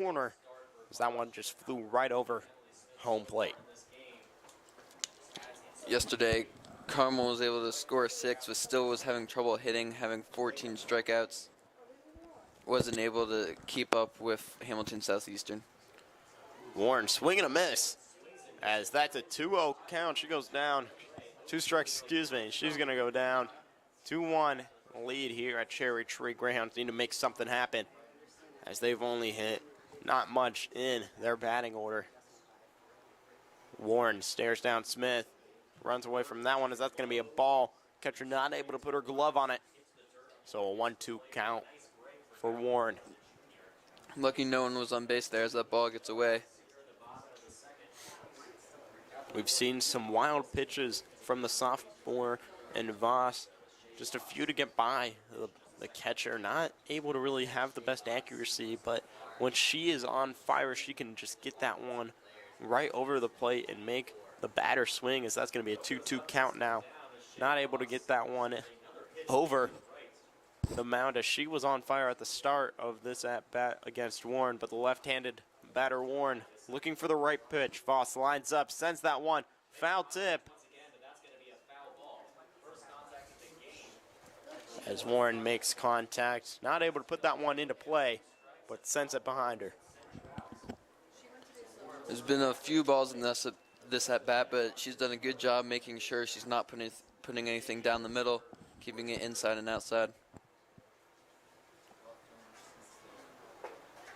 corner, as that one just flew right over home plate. Yesterday, Carmel was able to score 6, but still was having trouble hitting, having 14 strikeouts. Wasn't able to keep up with Hamilton Southeastern. Warren swing and a miss, as that's a 2-0 count. She goes down. 2 strikes, excuse me. She's going to go down. 2-1 lead here at Cherry Tree. Greyhounds need to make something happen, as they've only hit not much in their batting order. Warren stares down Smith. Runs away from that one, as that's going to be a ball. Catcher not able to put her glove on it. So a 1-2 count for Warren. Lucky no one was on base there as that ball gets away. We've seen some wild pitches from the sophomore and Voss. Just a few to get by. The catcher not able to really have the best accuracy, but when she is on fire, she can just get that one right over the plate and make the batter swing, as that's going to be a 2-2 count now. Not able to get that one over the mound, as she was on fire at the start of this at-bat against Warren, but the left-handed batter Warren looking for the right pitch. Voss lines up, sends that one. Foul tip. As Warren makes contact, not able to put that one into play, but sends it behind her. There's been a few balls in this at-bat, but she's done a good job making sure she's not putting anything down the middle, keeping it inside and outside.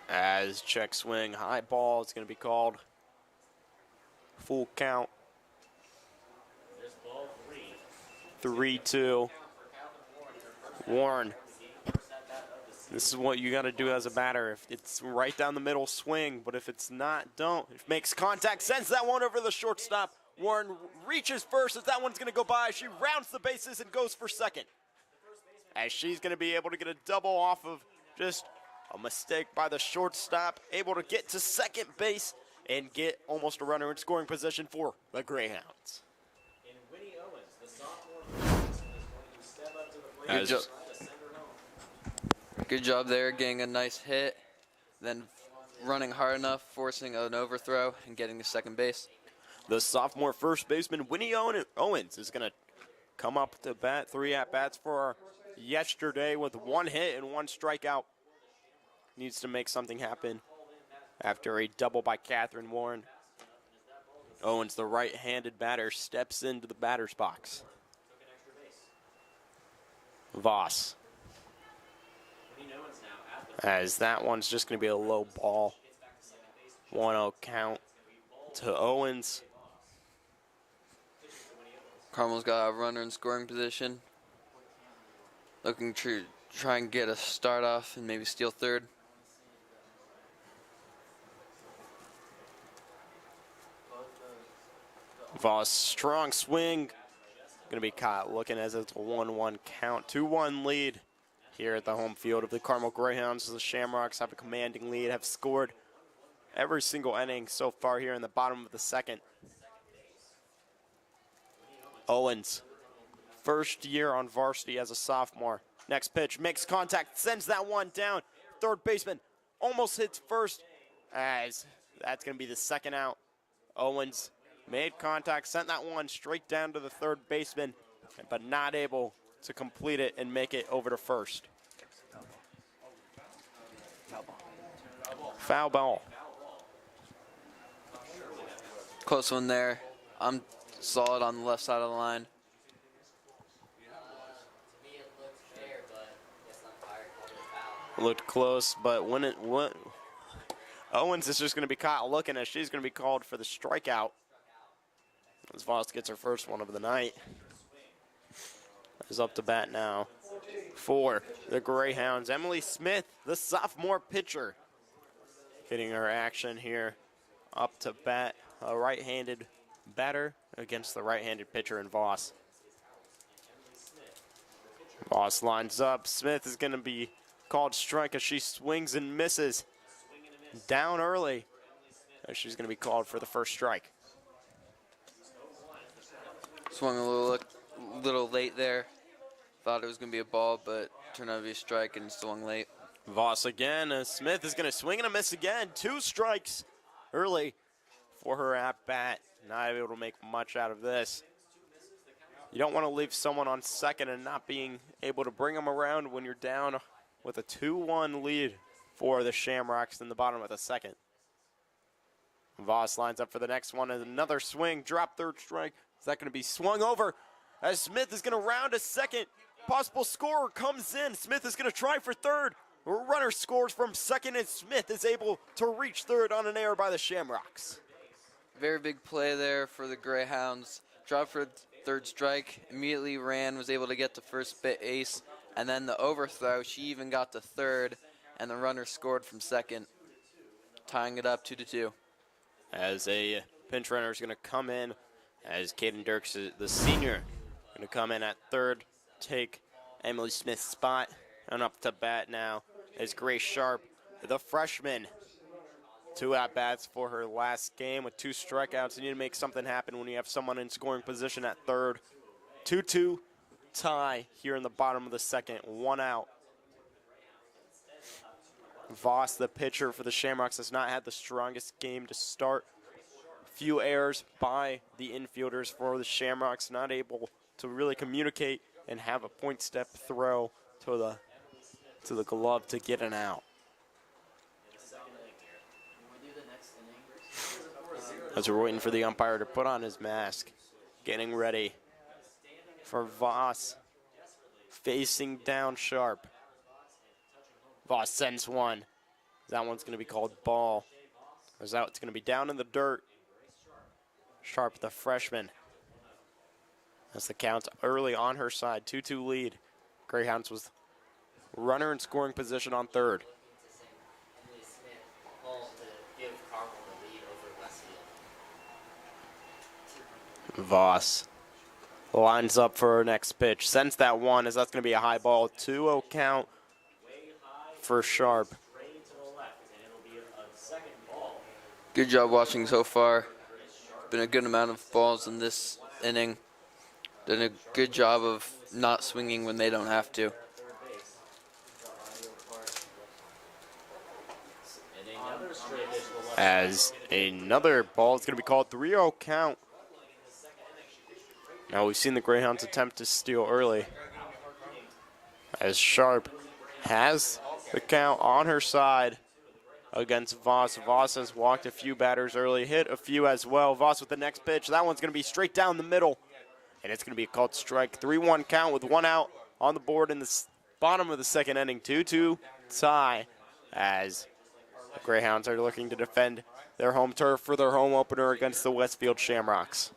As check swing, high ball, it's going to be called. Full count. 3-2. Warren. This is what you got to do as a batter. If it's right down the middle, swing. But if it's not, don't. If makes contact, sends that one over the shortstop. Warren reaches first as that one's going to go by. She rounds the bases and goes for second, as she's going to be able to get a double off of just a mistake by the shortstop. Able to get to second base and get almost a runner in scoring position for the Greyhounds. Good job there, getting a nice hit, then running hard enough, forcing an overthrow, and getting to second base. The sophomore first baseman, Winnie Owens, is going to come up to bat. 3 at-bats for her yesterday with 1 hit and 1 strikeout. Needs to make something happen after a double by Catherine Warren. Owens, the right-handed batter, steps into the batter's box. Voss. As that one's just going to be a low ball. 1-0 count to Owens. Carmel's got a runner in scoring position. Looking to try and get a start off and maybe steal third. Voss, strong swing. Going to be caught looking as it's a 1-1 count. 2-1 lead here at the home field of the Carmel Greyhounds. The Shamrocks have a commanding lead, have scored every single inning so far here in the bottom of the second. Owens, first year on varsity as a sophomore. Next pitch, makes contact, sends that one down. Third baseman almost hits first, as that's going to be the second out. Owens made contact, sent that one straight down to the third baseman, but not able to complete it and make it over to first. Foul ball. Close one there. I'm solid on the left side of the line. Looked close, but when it went, Owens is just going to be caught looking, as she's going to be called for the strikeout. As Voss gets her first one of the night. Is up to bat now for the Greyhounds. Emily Smith, the sophomore pitcher, getting her action here. Up to bat, a right-handed batter against the right-handed pitcher in Voss. Voss lines up. Smith is going to be called strike as she swings and misses. Down early, as she's going to be called for the first strike. Swung a little late there. Thought it was going to be a ball, but turned out to be a strike and swung late. Voss again. Smith is going to swing and a miss again. 2 strikes early for her at bat. Not able to make much out of this. You don't want to leave someone on second and not being able to bring them around when you're down with a 2-1 lead for the Shamrocks in the bottom of the second. Voss lines up for the next one. Another swing, drop, 3rd strike. Is that going to be swung over as Smith is going to round a second? Possible scorer comes in. Smith is going to try for 3rd. Runner scores from second, and Smith is able to reach 3rd on an error by the Shamrocks. Very big play there for the Greyhounds. Dropped for 3rd strike, immediately ran, was able to get to first base, and then the overthrow, she even got to 3rd, and the runner scored from second, tying it up 2-2. As a pinch runner is going to come in, as Caden Dirks, the senior, going to come in at 3rd, take Emily Smith's spot, and up to bat now is Grace Sharp, the freshman. 2 at-bats for her last game with 2 strikeouts. You need to make something happen when you have someone in scoring position at 3rd. 2-2 tie here in the bottom of the second. 1 out. Voss, the pitcher for the Shamrocks, has not had the strongest game to start. Few errors by the infielders for the Shamrocks, not able to really communicate and have a point step throw to the glove to get an out. As we're waiting for the umpire to put on his mask, getting ready for Voss, facing down Sharp. Voss sends one. That one's going to be called ball. As that it's going to be down in the dirt. Sharp, the freshman. As the count's early on her side, 2-2 lead. Greyhounds with runner in scoring position on 3rd. Voss lines up for her next pitch. Sends that one as that's going to be a high ball. 2-0 count for Sharp. Good job watching so far. Been a good amount of balls in this inning. Done a good job of not swinging when they don't have to. As another ball is going to be called. 3-0 count. Now we've seen the Greyhounds attempt to steal early. As Sharp has the count on her side against Voss. Voss has walked a few batters early, hit a few as well. Voss with the next pitch. That one's going to be straight down the middle. And it's going to be a called strike. 3-1 count with 1 out on the board in the bottom of the second inning. 2-2 tie as the Greyhounds are looking to defend their home turf for their home opener against the Westfield Shamrocks.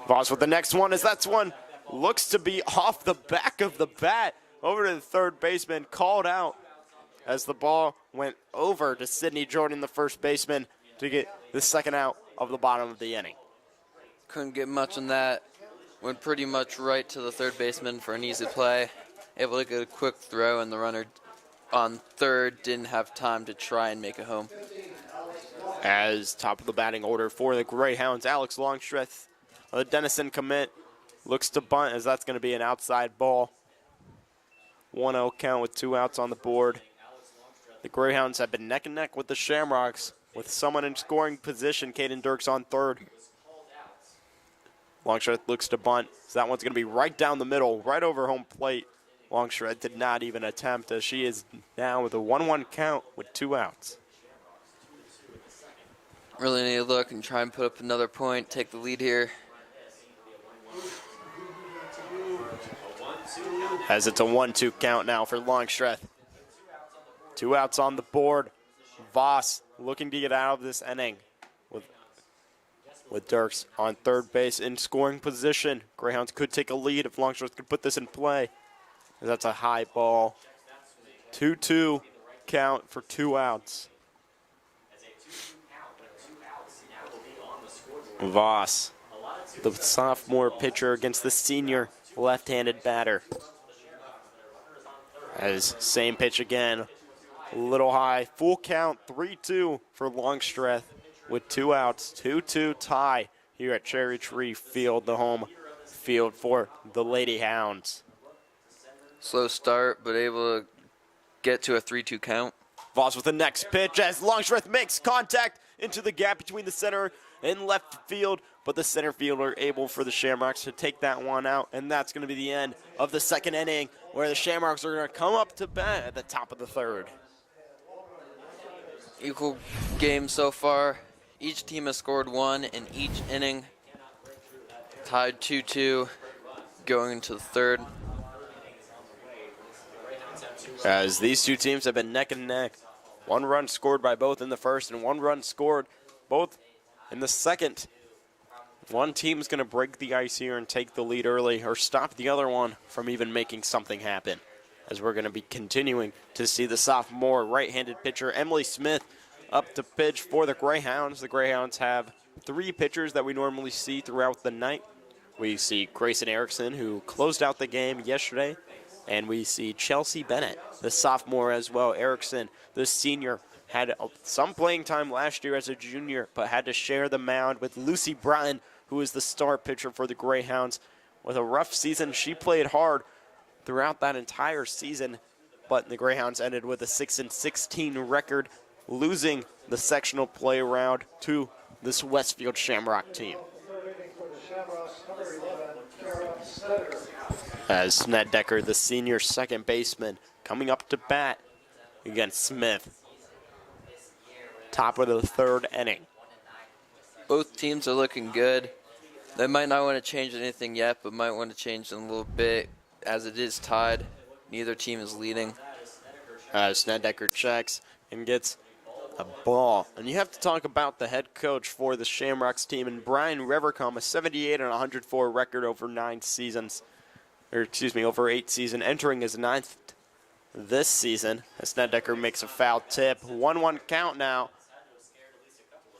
Voss with the next one as that's one looks to be off the back of the bat over to the 3rd baseman, called out as the ball went over to Sydney Jordan, the first baseman, to get the 2nd out of the bottom of the inning. Couldn't get much on that. Went pretty much right to the 3rd baseman for an easy play. Able to get a quick throw, and the runner on 3rd didn't have time to try and make a home. As top of the batting order for the Greyhounds, Alex Longstreth, the Denison commit, looks to bunt as that's going to be an outside ball. 1-0 count with 2 outs on the board. The Greyhounds have been neck and neck with the Shamrocks with someone in scoring position. Caden Dirks on 3rd. Longstreth looks to bunt. So that one's going to be right down the middle, right over home plate. Longstreth did not even attempt as she is now with a 1-1 count with 2 outs. Really need to look and try and put up another point, take the lead here. As it's a 1-2 count now for Longstreth. 2 outs on the board. Voss looking to get out of this inning with Dirks on 3rd base in scoring position. Greyhounds could take a lead if Longstreth could put this in play. That's a high ball. 2-2 count for 2 outs. Voss, the sophomore pitcher against the senior left-handed batter. As same pitch again, a little high. Full count, 3-2 for Longstreth with 2 outs. 2-2 tie here at Cherry Tree Field, the home field for the Lady Hounds. Slow start, but able to get to a 3-2 count. Voss with the next pitch as Longstreth makes contact into the gap between the center and left field, but the center fielder able for the Shamrocks to take that one out, and that's going to be the end of the second inning, where the Shamrocks are going to come up to bat at the top of the third. Equal game so far. Each team has scored one in each inning. Tied 2-2 going into the third. As these two teams have been neck and neck. 1 run scored by both in the first and 1 run scored both in the second. One team's going to break the ice here and take the lead early or stop the other one from even making something happen. As we're going to be continuing to see the sophomore right-handed pitcher Emily Smith up to pitch for the Greyhounds. The Greyhounds have 3 pitchers that we normally see throughout the night. We see Grayson Erickson, who closed out the game yesterday, and we see Chelsea Bennett, the sophomore as well. Erickson, the senior, had some playing time last year as a junior, but had to share the mound with Lucy Bratton, who is the star pitcher for the Greyhounds. With a rough season, she played hard throughout that entire season, but the Greyhounds ended with a 6-16 record, losing the sectional play round to this Westfield Shamrock team. As Snedeker, the senior second baseman, coming up to bat against Smith. Top of the third inning. Both teams are looking good. They might not want to change anything yet, but might want to change them a little bit as it is tied. Neither team is leading. Snedeker checks and gets a ball. And you have to talk about the head coach for the Shamrocks team, and Brian Revercombe, a 78 and 104 record over 9 seasons. Over 8 seasons, entering his 9th this season. As Snedeker makes a foul tip. 1-1 count now.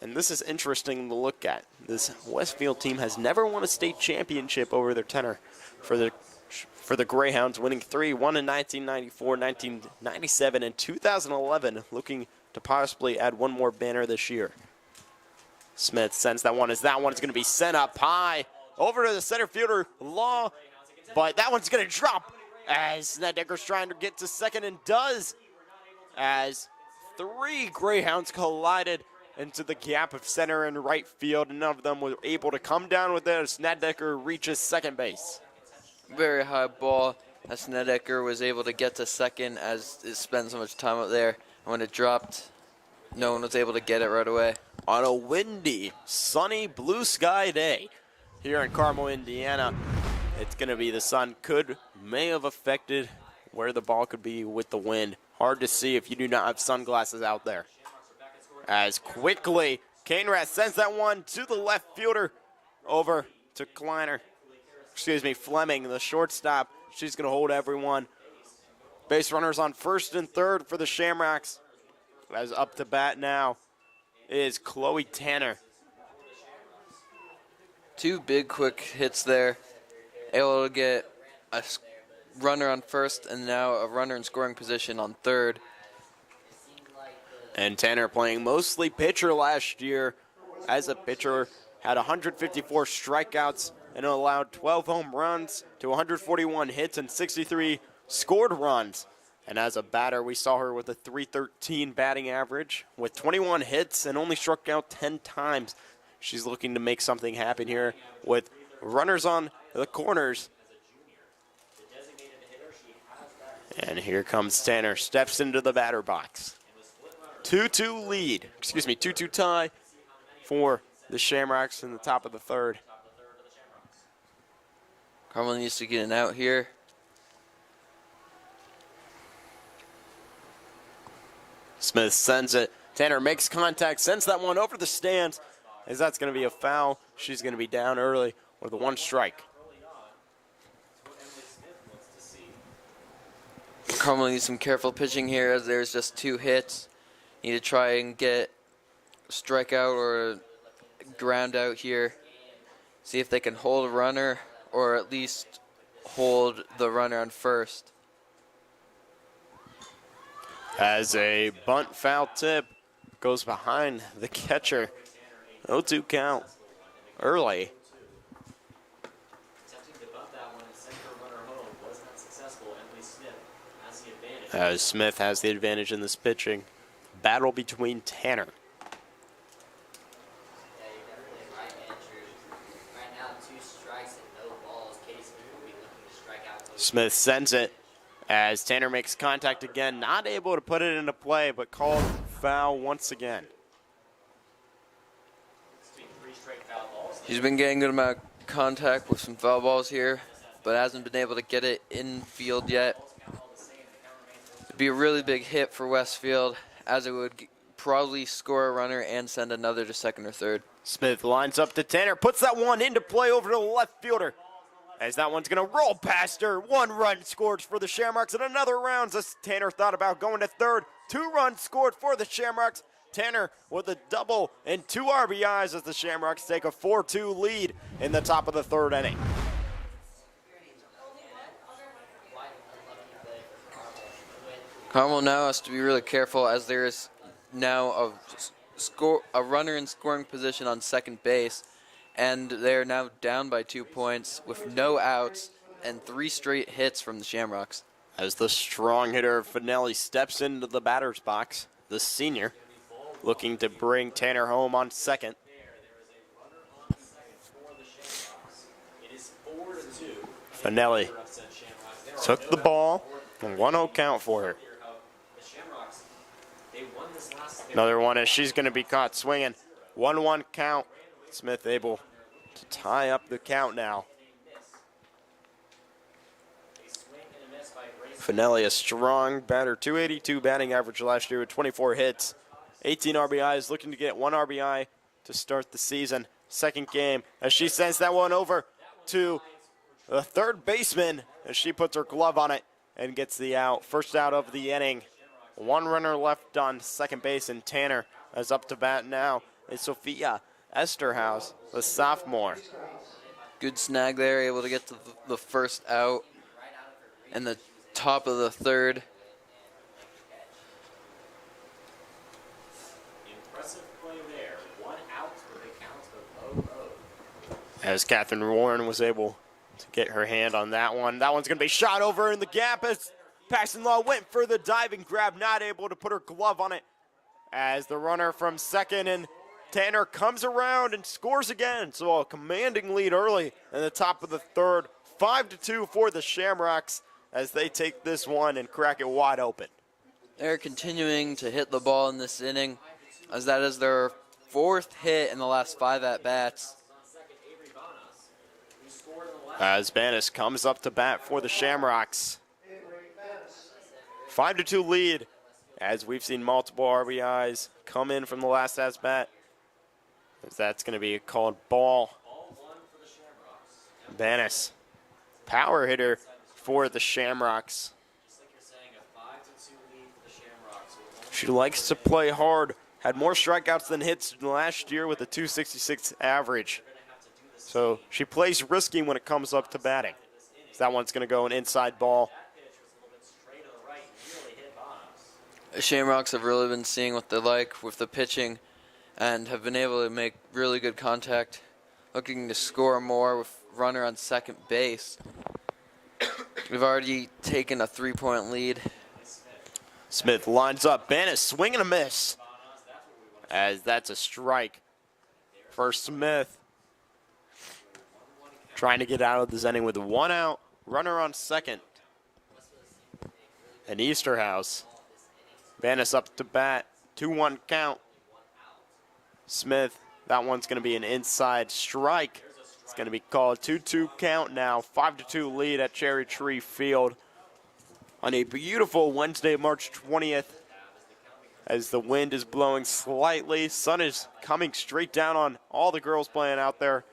And this is interesting to look at. This Westfield team has never won a state championship over their tenure. For the Greyhounds, winning 3, 1 in 1994, 1997, and 2011, looking to possibly add one more banner this year. Smith sends that one as that one is going to be sent up high over to the center fielder, Law. But that one's going to drop as Snedeker's trying to get to second and does, as 3 Greyhounds collided into the gap of center and right field, and none of them were able to come down with it as Snedeker reaches second base. Very high ball as Snedeker was able to get to second as it spent so much time up there. And when it dropped, no one was able to get it right away. On a windy, sunny, blue sky day here in Carmel, Indiana, it's going to be the sun may have affected where the ball could be with the wind. Hard to see if you do not have sunglasses out there. As quickly, Cainrat sends that one to the left fielder over to Fleming, the shortstop. She's going to hold everyone. Base runners on first and third for the Shamrocks. As up to bat now is Chloe Tanner. 2 big quick hits there. Able to get a runner on first and now a runner in scoring position on third. And Tanner playing mostly pitcher last year. As a pitcher, had 154 strikeouts and allowed 12 home runs to 141 hits and 63 scored runs. And as a batter, we saw her with a .313 batting average with 21 hits and only struck out 10 times. She's looking to make something happen here with runners on the corners. And here comes Tanner, steps into the batter box. 2-2 tie for the Shamrocks in the top of the third. Carmel needs to get an out here. Smith sends it. Tanner makes contact, sends that one over the stands, as that's going to be a foul. She's going to be down early with a 1 strike. Carmel needs some careful pitching here as there's just 2 hits. Need to try and get a strikeout or a ground out here. See if they can hold a runner or at least hold the runner on first. As a bunt foul tip goes behind the catcher. 0-2 count early. As Smith has the advantage in this pitching. Battle between Tanner. Smith sends it as Tanner makes contact again, not able to put it into play, but called foul once again. He's been getting a good amount of contact with some foul balls here, but hasn't been able to get it in field yet. It'd be a really big hit for Westfield, as it would probably score a runner and send another to second or third. Smith lines up to Tanner, puts that one into play over to the left fielder. As that one's going to roll past her. 1 run scored for the Shamrocks in another round as Tanner thought about going to third. 2 runs scored for the Shamrocks. Tanner with a double and 2 RBIs as the Shamrocks take a 4-2 lead in the top of the 3rd inning. Carmel now has to be really careful as there is now a runner in scoring position on second base. And they're now down by 2 points with no outs and 3 straight hits from the Shamrocks. As the strong hitter Finelli steps into the batter's box, the senior looking to bring Tanner home on second. Finelli took the ball, and 1-0 count for her. Another one as she's going to be caught swinging. 1-1 count. Smith able to tie up the count now. Finelli, a strong batter, 282 batting average last year with 24 hits, 18 RBIs, looking to get 1 RBI to start the season. Second game as she sends that one over to the third baseman as she puts her glove on it and gets the out. First out of the inning. 1 runner left on second base, and Tanner is up to bat now. It's Sophia Esterhaus, the sophomore. Good snag there, able to get to the first out in the top of the 3rd. Impressive play there. 1 out with a count of 0-0. As Catherine Warren was able to get her hand on that one. That one's going to be shot over in the gap as Paxton Law went for the diving grab, not able to put her glove on it. As the runner from second and Tanner comes around and scores again. So a commanding lead early in the top of the 3rd. 5-2 for the Shamrocks as they take this one and crack it wide open. They're continuing to hit the ball in this inning, as that is their 4th hit in the last 5 at-bats. As Banis comes up to bat for the Shamrocks. 5-2 lead as we've seen multiple RBIs come in from the last at-bat. As that's going to be called ball. Banis, power hitter for the Shamrocks. She likes to play hard. Had more strikeouts than hits last year with a 266 average. So she plays risky when it comes up to batting. So that one's going to go an inside ball. The Shamrocks have really been seeing what they like with the pitching and have been able to make really good contact, looking to score more with runner on second base. We've already taken a 3-point lead. Smith lines up. Banis swing and a miss. As that's a strike for Smith. Trying to get out of this inning with 1 out. Runner on second. And Easterhouse. Banis up to bat. 2-1 count. Smith, that one's going to be an inside strike. It's going to be called 2-2 count now. 5-2 lead at Cherry Tree Field on a beautiful Wednesday, March 20th. As the wind is blowing slightly, sun is coming straight down on all the girls playing out there.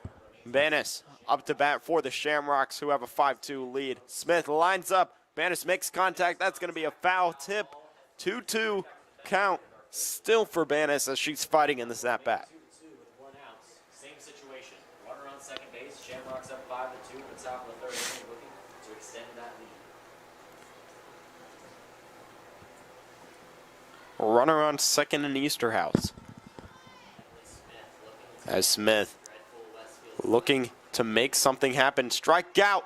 Banis up to bat for the Shamrocks, who have a 5-2 lead. Smith lines up. Banis makes contact. That's going to be a foul tip. 2-2 count still for Banis as she's fighting in this at-bat. Same situation. Runner on second base. Shamrocks up 5-2 in the top of the 3rd inning, looking to extend that lead. Runner on second in Easterhouse. As Smith looking to make something happen. Strike out.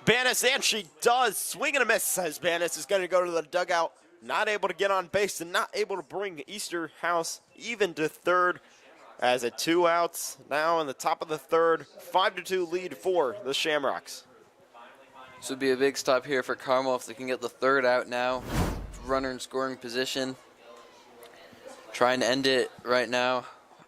Banis, and she does. Swing and a miss as Banis is going to go to the dugout. Not able to get on base and not able to bring Easterhouse even to third. As at 2 outs now in the top of the third, 5-2 lead for the Shamrocks. This would be a big stop here for Carmel if they can get the third out now. Runner in scoring position. Trying to end it right now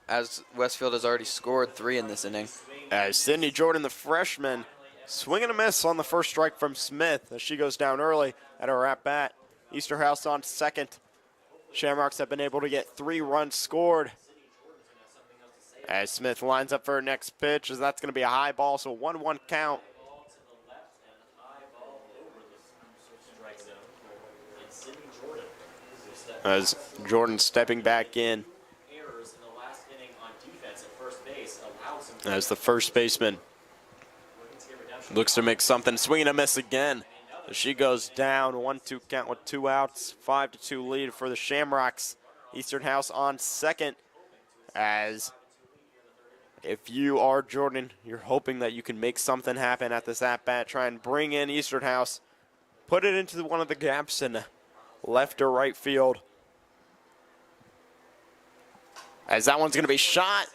as Westfield has already scored 3 in this inning. As Sydney Jordan, the freshman, swing and a miss on the first strike from Smith as she goes down early at her at-bat. Easterhouse on second. Shamrocks have been able to get 3 runs scored. As Smith lines up for her next pitch, as that's going to be a high ball, so 1-1 count. As Jordan stepping back in. As the first baseman looks to make something, swing and a miss again. As she goes down, 1-2 count with 2 outs, 5-2 lead for the Shamrocks. Easterhouse on second. As if you are Jordan, you're hoping that you can make something happen at this at-bat. Try and bring in Easterhouse. Put it into one of the gaps in left or right field. As that one's going to be shot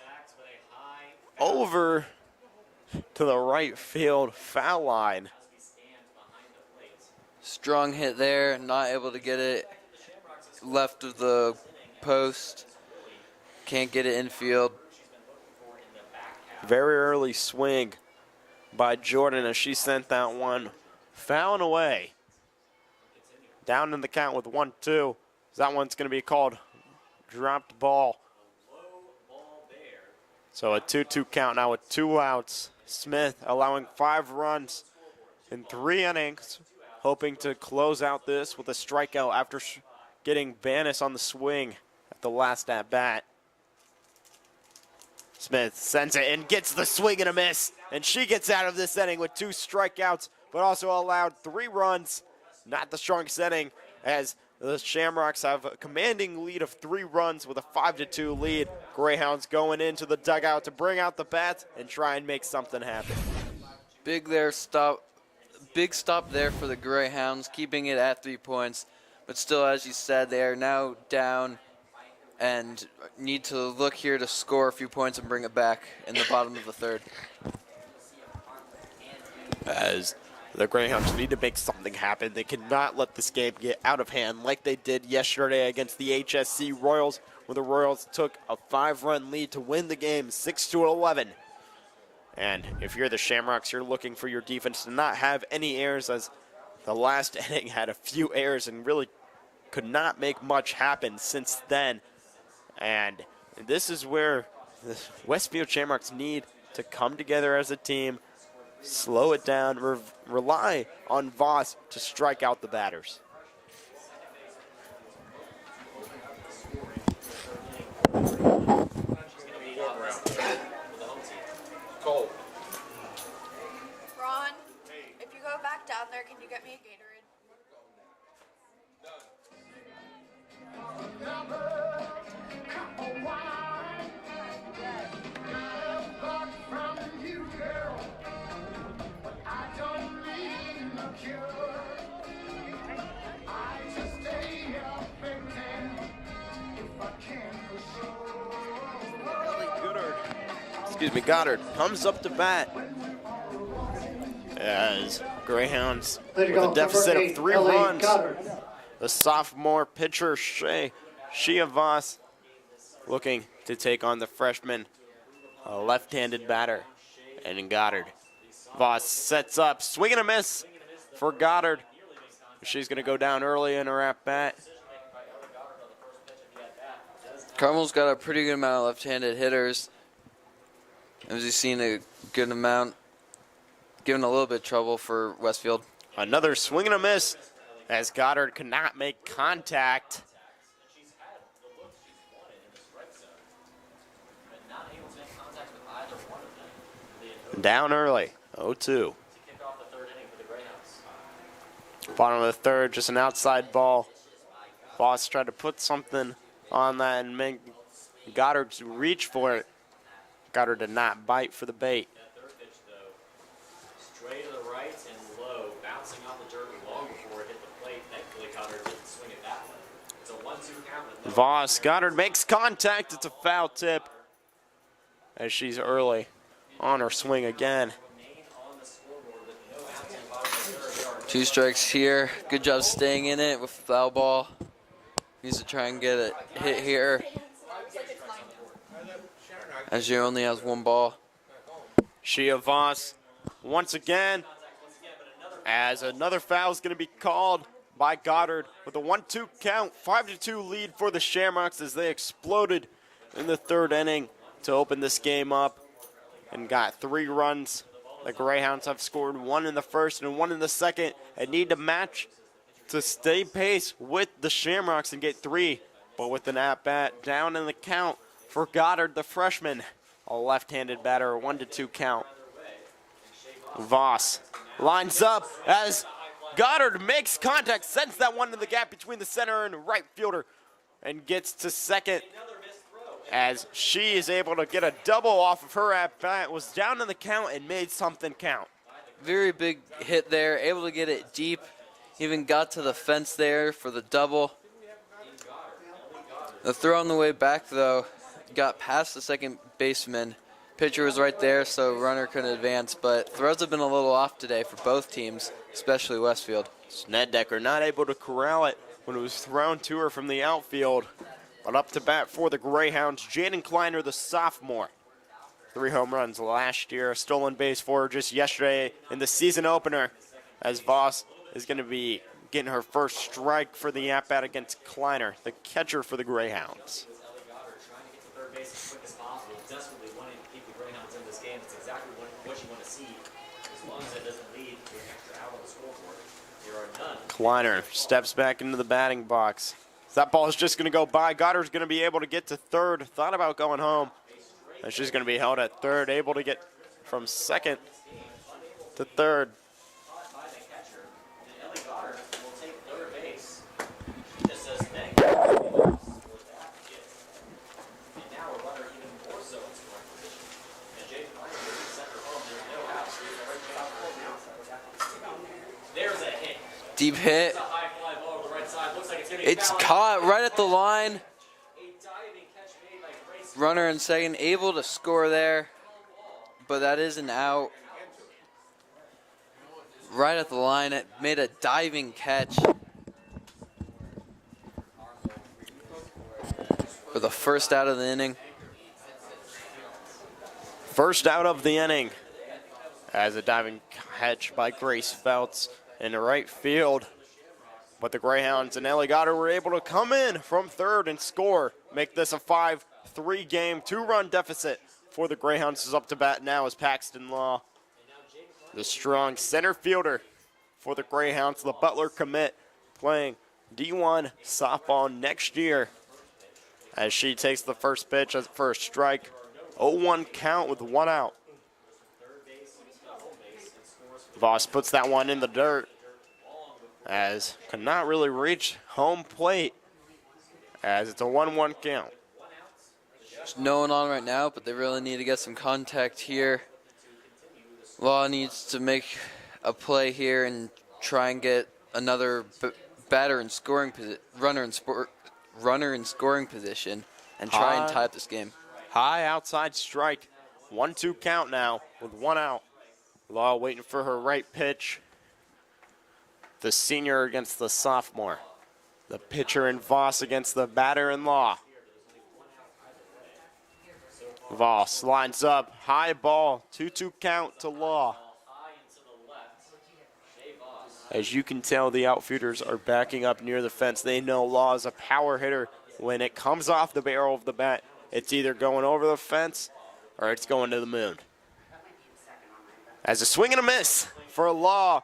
over to the right field foul line. Strong hit there, not able to get it left of the post. Can't get it infield. Very early swing by Jordan as she sent that one fouling away. Down in the count with 1-2. That one's going to be called dropped ball. So a 2-2 count now with 2 outs. Smith allowing 5 runs in 3 innings, hoping to close out this with a strikeout after getting Banis on the swing at the last at-bat. Smith sends it and gets the swing and a miss, and she gets out of this inning with 2 strikeouts, but also allowed 3 runs. Not the strongest inning, as the Shamrocks have a commanding lead of 3 runs with a 5-2 lead. Greyhounds going into the dugout to bring out the bats and try and make something happen. Big stop there for the Greyhounds, keeping it at 3 points. But still, as you said, they are now down and need to look here to score a few points and bring it back in the bottom of the third. As the Greyhounds need to make something happen. They cannot let this game get out of hand like they did yesterday against the HSC Royals, where the Royals took a 5-run lead to win the game 6-11. And if you're the Shamrocks, you're looking for your defense to not have any errors, as the last inning had a few errors and really could not make much happen since then. And this is where the Westfield Shamrocks need to come together as a team, slow it down, rely on Voss to strike out the batters. Cole. Ron, if you go back down there, can you get me a Gatorade? Goddard comes up to bat as Greyhounds with a deficit of 3 runs. The sophomore pitcher, Shea Voss, looking to take on the freshman, a left-handed batter, and Goddard. Voss sets up, swing and a miss for Goddard. She's going to go down early in her at-bat. Carmel's got a pretty good amount of left-handed hitters. As you've seen, a good amount, giving a little bit of trouble for Westfield. Another swing and a miss as Goddard could not make contact. Down early, 0-2. Bottom of the third, just an outside ball. Voss tried to put something on that and make Goddard reach for it. Goddard did not bite for the bait. Straight to the right and low. Voss, Goddard makes contact. It's a foul tip as she's early on her swing again. 2 strikes here. Good job staying in it with foul ball. Needs to try and get a hit here, as she only has 1 ball. Shia Voss once again, as another foul is going to be called by Goddard with a 1-2 count, 5-2 lead for the Shamrocks as they exploded in the 3rd inning to open this game up and got 3 runs. The Greyhounds have scored 1 in the 1st and 1 in the 2nd and need to match to stay pace with the Shamrocks and get 3. But with an at-bat down in the count for Goddard, the freshman, a left-handed batter, a 1-2 count. Voss lines up as Goddard makes contact, sends that one in the gap between the center and right fielder, and gets to second as she is able to get a double off of her at-bat, was down in the count and made something count. Very big hit there, able to get it deep, even got to the fence there for the double. The throw on the way back, though, got past the second baseman. Pitcher was right there, so runner couldn't advance, but throws have been a little off today for both teams, especially Westfield. Sneddecker not able to corral it when it was thrown to her from the outfield. But up to bat for the Greyhounds, Jaden Kleiner, the sophomore. 3 home runs last year, a stolen base for her just yesterday in the season opener, as Voss is going to be getting her first strike for the at-bat against Kleiner, the catcher for the Greyhounds. Kleiner steps back into the batting box. That ball is just going to go by. Goddard's going to be able to get to 3rd. Thought about going home. And she's going to be held at 3rd, able to get from 2nd to 3rd. Deep hit. It's caught right at the line. Runner in second, able to score there, but that is an out. Right at the line, it made a diving catch for the first out of the inning. First out of the inning as a diving catch by Grace Feltz in the right field. But the Greyhounds and Ellie Goddard were able to come in from 3rd and score, make this a 5-3 game, 2-run deficit for the Greyhounds. Is up to bat now as Paxton Law, the strong center fielder for the Greyhounds, the Butler commit, playing D1 softball next year as she takes the first pitch as first strike. 0-1 count with 1 out. Voss puts that one in the dirt as could not really reach home plate as it's a 1-1 count. There's no one on right now, but they really need to get some contact here. Law needs to make a play here and try and get another batter in scoring runner in scoring position and try and tie up this game. High outside strike. 1-2 count now with 1 out. Law waiting for her right pitch. The senior against the sophomore. The pitcher in Voss against the batter in Law. Voss lines up, high ball, 2-2 count to Law. As you can tell, the outfielders are backing up near the fence. They know Law is a power hitter. When it comes off the barrel of the bat, it's either going over the fence or it's going to the moon. As a swing and a miss for Law,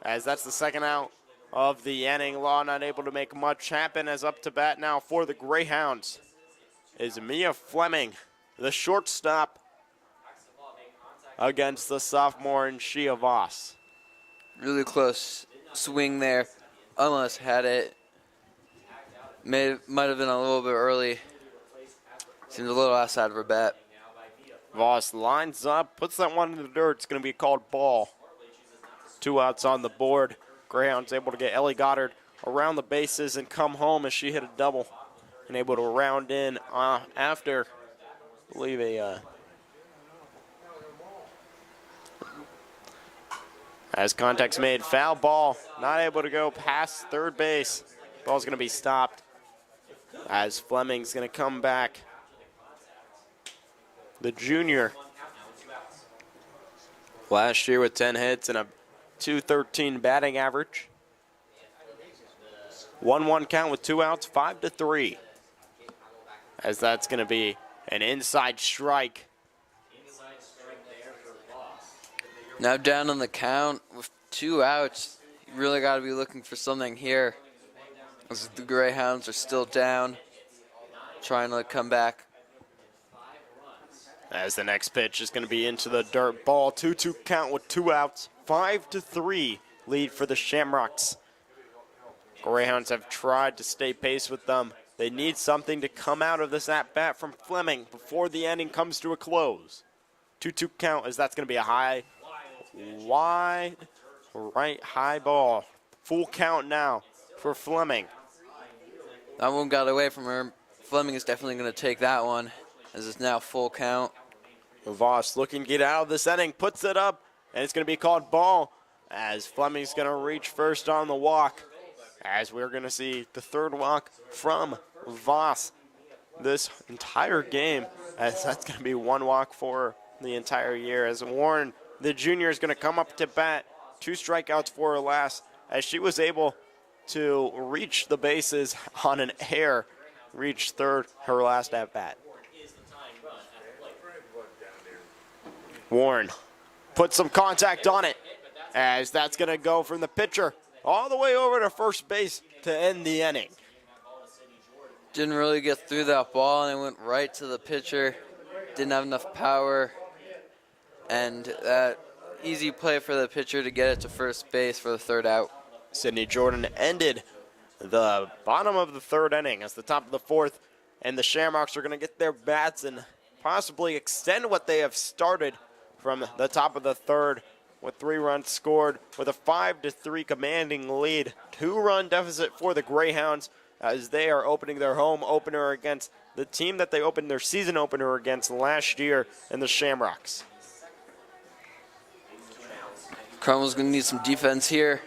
as that's the second out of the inning. Law not able to make much happen, as up to bat now for the Greyhounds is Mia Fleming, the shortstop, against the sophomore and Shia Voss. Really close swing there. Almost had it. Might have been a little bit early. Seems a little outside of her bat. Voss lines up, puts that one in the dirt. It's going to be called ball. 2 outs on the board. Greyhounds able to get Ellie Goddard around the bases and come home as she hit a double and able to round in after, I believe, as contact's made, foul ball, not able to go past third base. Ball's going to be stopped as Fleming's going to come back. The junior, last year with 10 hits and a .213 batting average. 1-1 count with 2 outs, 5-3. As that's going to be an inside strike. Now down on the count with 2 outs. You really got to be looking for something here, as the Greyhounds are still down, trying to come back. As the next pitch is going to be into the dirt ball. 2-2 count with 2 outs, 5-3 lead for the Shamrocks. Greyhounds have tried to stay pace with them. They need something to come out of this at-bat from Fleming before the inning comes to a close. 2-2 count, as that's going to be a high, wide, right, high ball. Full count now for Fleming. That one got away from her. Fleming is definitely going to take that one, as it's now full count. Voss looking to get out of this inning, puts it up, and it's going to be called ball, as Fleming's going to reach first on the walk. As we're going to see the third walk from Voss this entire game, as that's going to be 1 walk for the entire year. As Warren, the junior, is going to come up to bat. 2 strikeouts for her last, as she was able to reach the bases on an air, reach third her last at bat. Warren put some contact on it, as that's going to go from the pitcher all the way over to first base to end the inning. Didn't really get through that ball, and it went right to the pitcher. Didn't have enough power, and that easy play for the pitcher to get it to first base for the 3rd out. Sydney Jordan ended the bottom of the 3rd inning as the top of the 4th, and the Shamrocks are going to get their bats and possibly extend what they have started from the top of the 3rd. With 3 runs scored, with a 5-3 commanding lead. 2-run deficit for the Greyhounds, as they are opening their home opener against the team that they opened their season opener against last year in the Shamrocks. Carmel's going to need some defense here.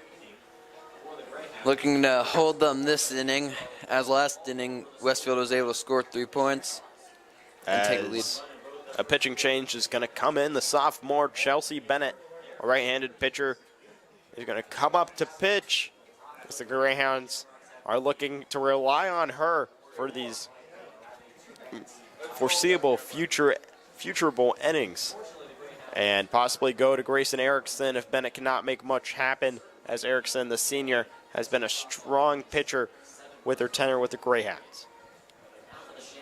Looking to hold them this inning, as last inning Westfield was able to score 3 points and take a lead. A pitching change is going to come in. The sophomore Chelsea Bennett, a right-handed pitcher, is going to come up to pitch, as the Greyhounds are looking to rely on her for these foreseeable futurable innings, and possibly go to Grayson Erickson if Bennett cannot make much happen, as Erickson, the senior, has been a strong pitcher with her tenure with the Greyhounds.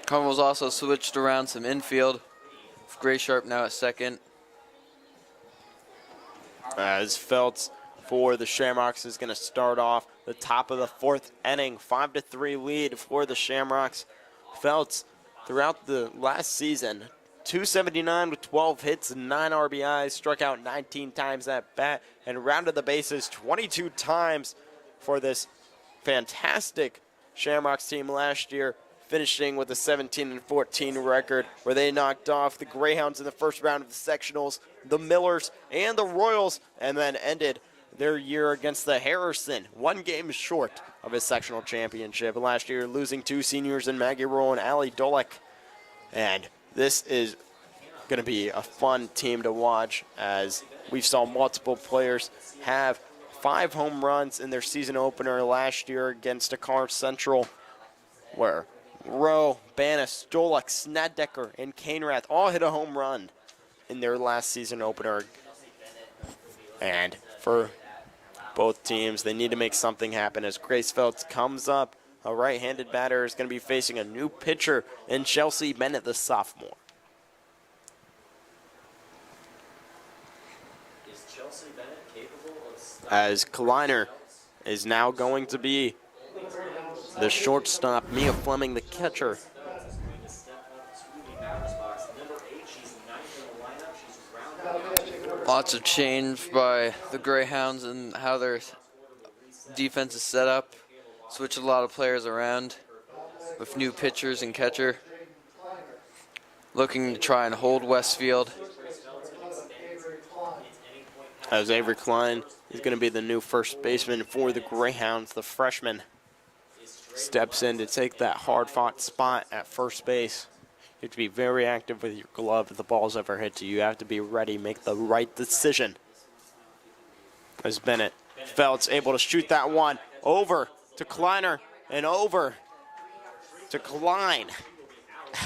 Carmel's also switched around some infield, with Gray Sharp now at second. As Feltz for the Shamrocks is going to start off the top of the 4th inning. 5-3 lead for the Shamrocks. Feltz, throughout the last season, .279 with 12 hits and 9 RBIs, struck out 19 times at bat, and rounded the bases 22 times for this fantastic Shamrocks team last year, finishing with a 17-14 record, where they knocked off the Greyhounds in the first round of the sectionals, the Millers, and the Royals, and then ended their year against the Harrison, 1 game short of his sectional championship. Last year, losing 2 seniors in Maggie Roll and Allie Dolek. And this is going to be a fun team to watch, as we saw multiple players have 5 home runs in their season opener last year against Dakar Central, where Rowe, Bannis, Dolek, Snaddecker, and Canerath all hit a home run in their last season opener. And for both teams, they need to make something happen, as Grace Feltz comes up. A right-handed batter is going to be facing a new pitcher in Chelsea Bennett, the sophomore. Is Chelsea Bennett capable of As Kleiner is now going to be the shortstop, Mia Fleming, the catcher. Lots of change by the Greyhounds and how their defense is set up. switch a lot of players around with new pitchers and catcher. Looking to try and hold Westfield. As Avery Klein is going to be the new first baseman for the Greyhounds. The freshman steps in to take that hard-fought spot at first base. You have to be very active with your glove if the ball's ever hit you. You have to be ready, make the right decision. As Bennett Felt's able to shoot that one over to Kleiner and over to Klein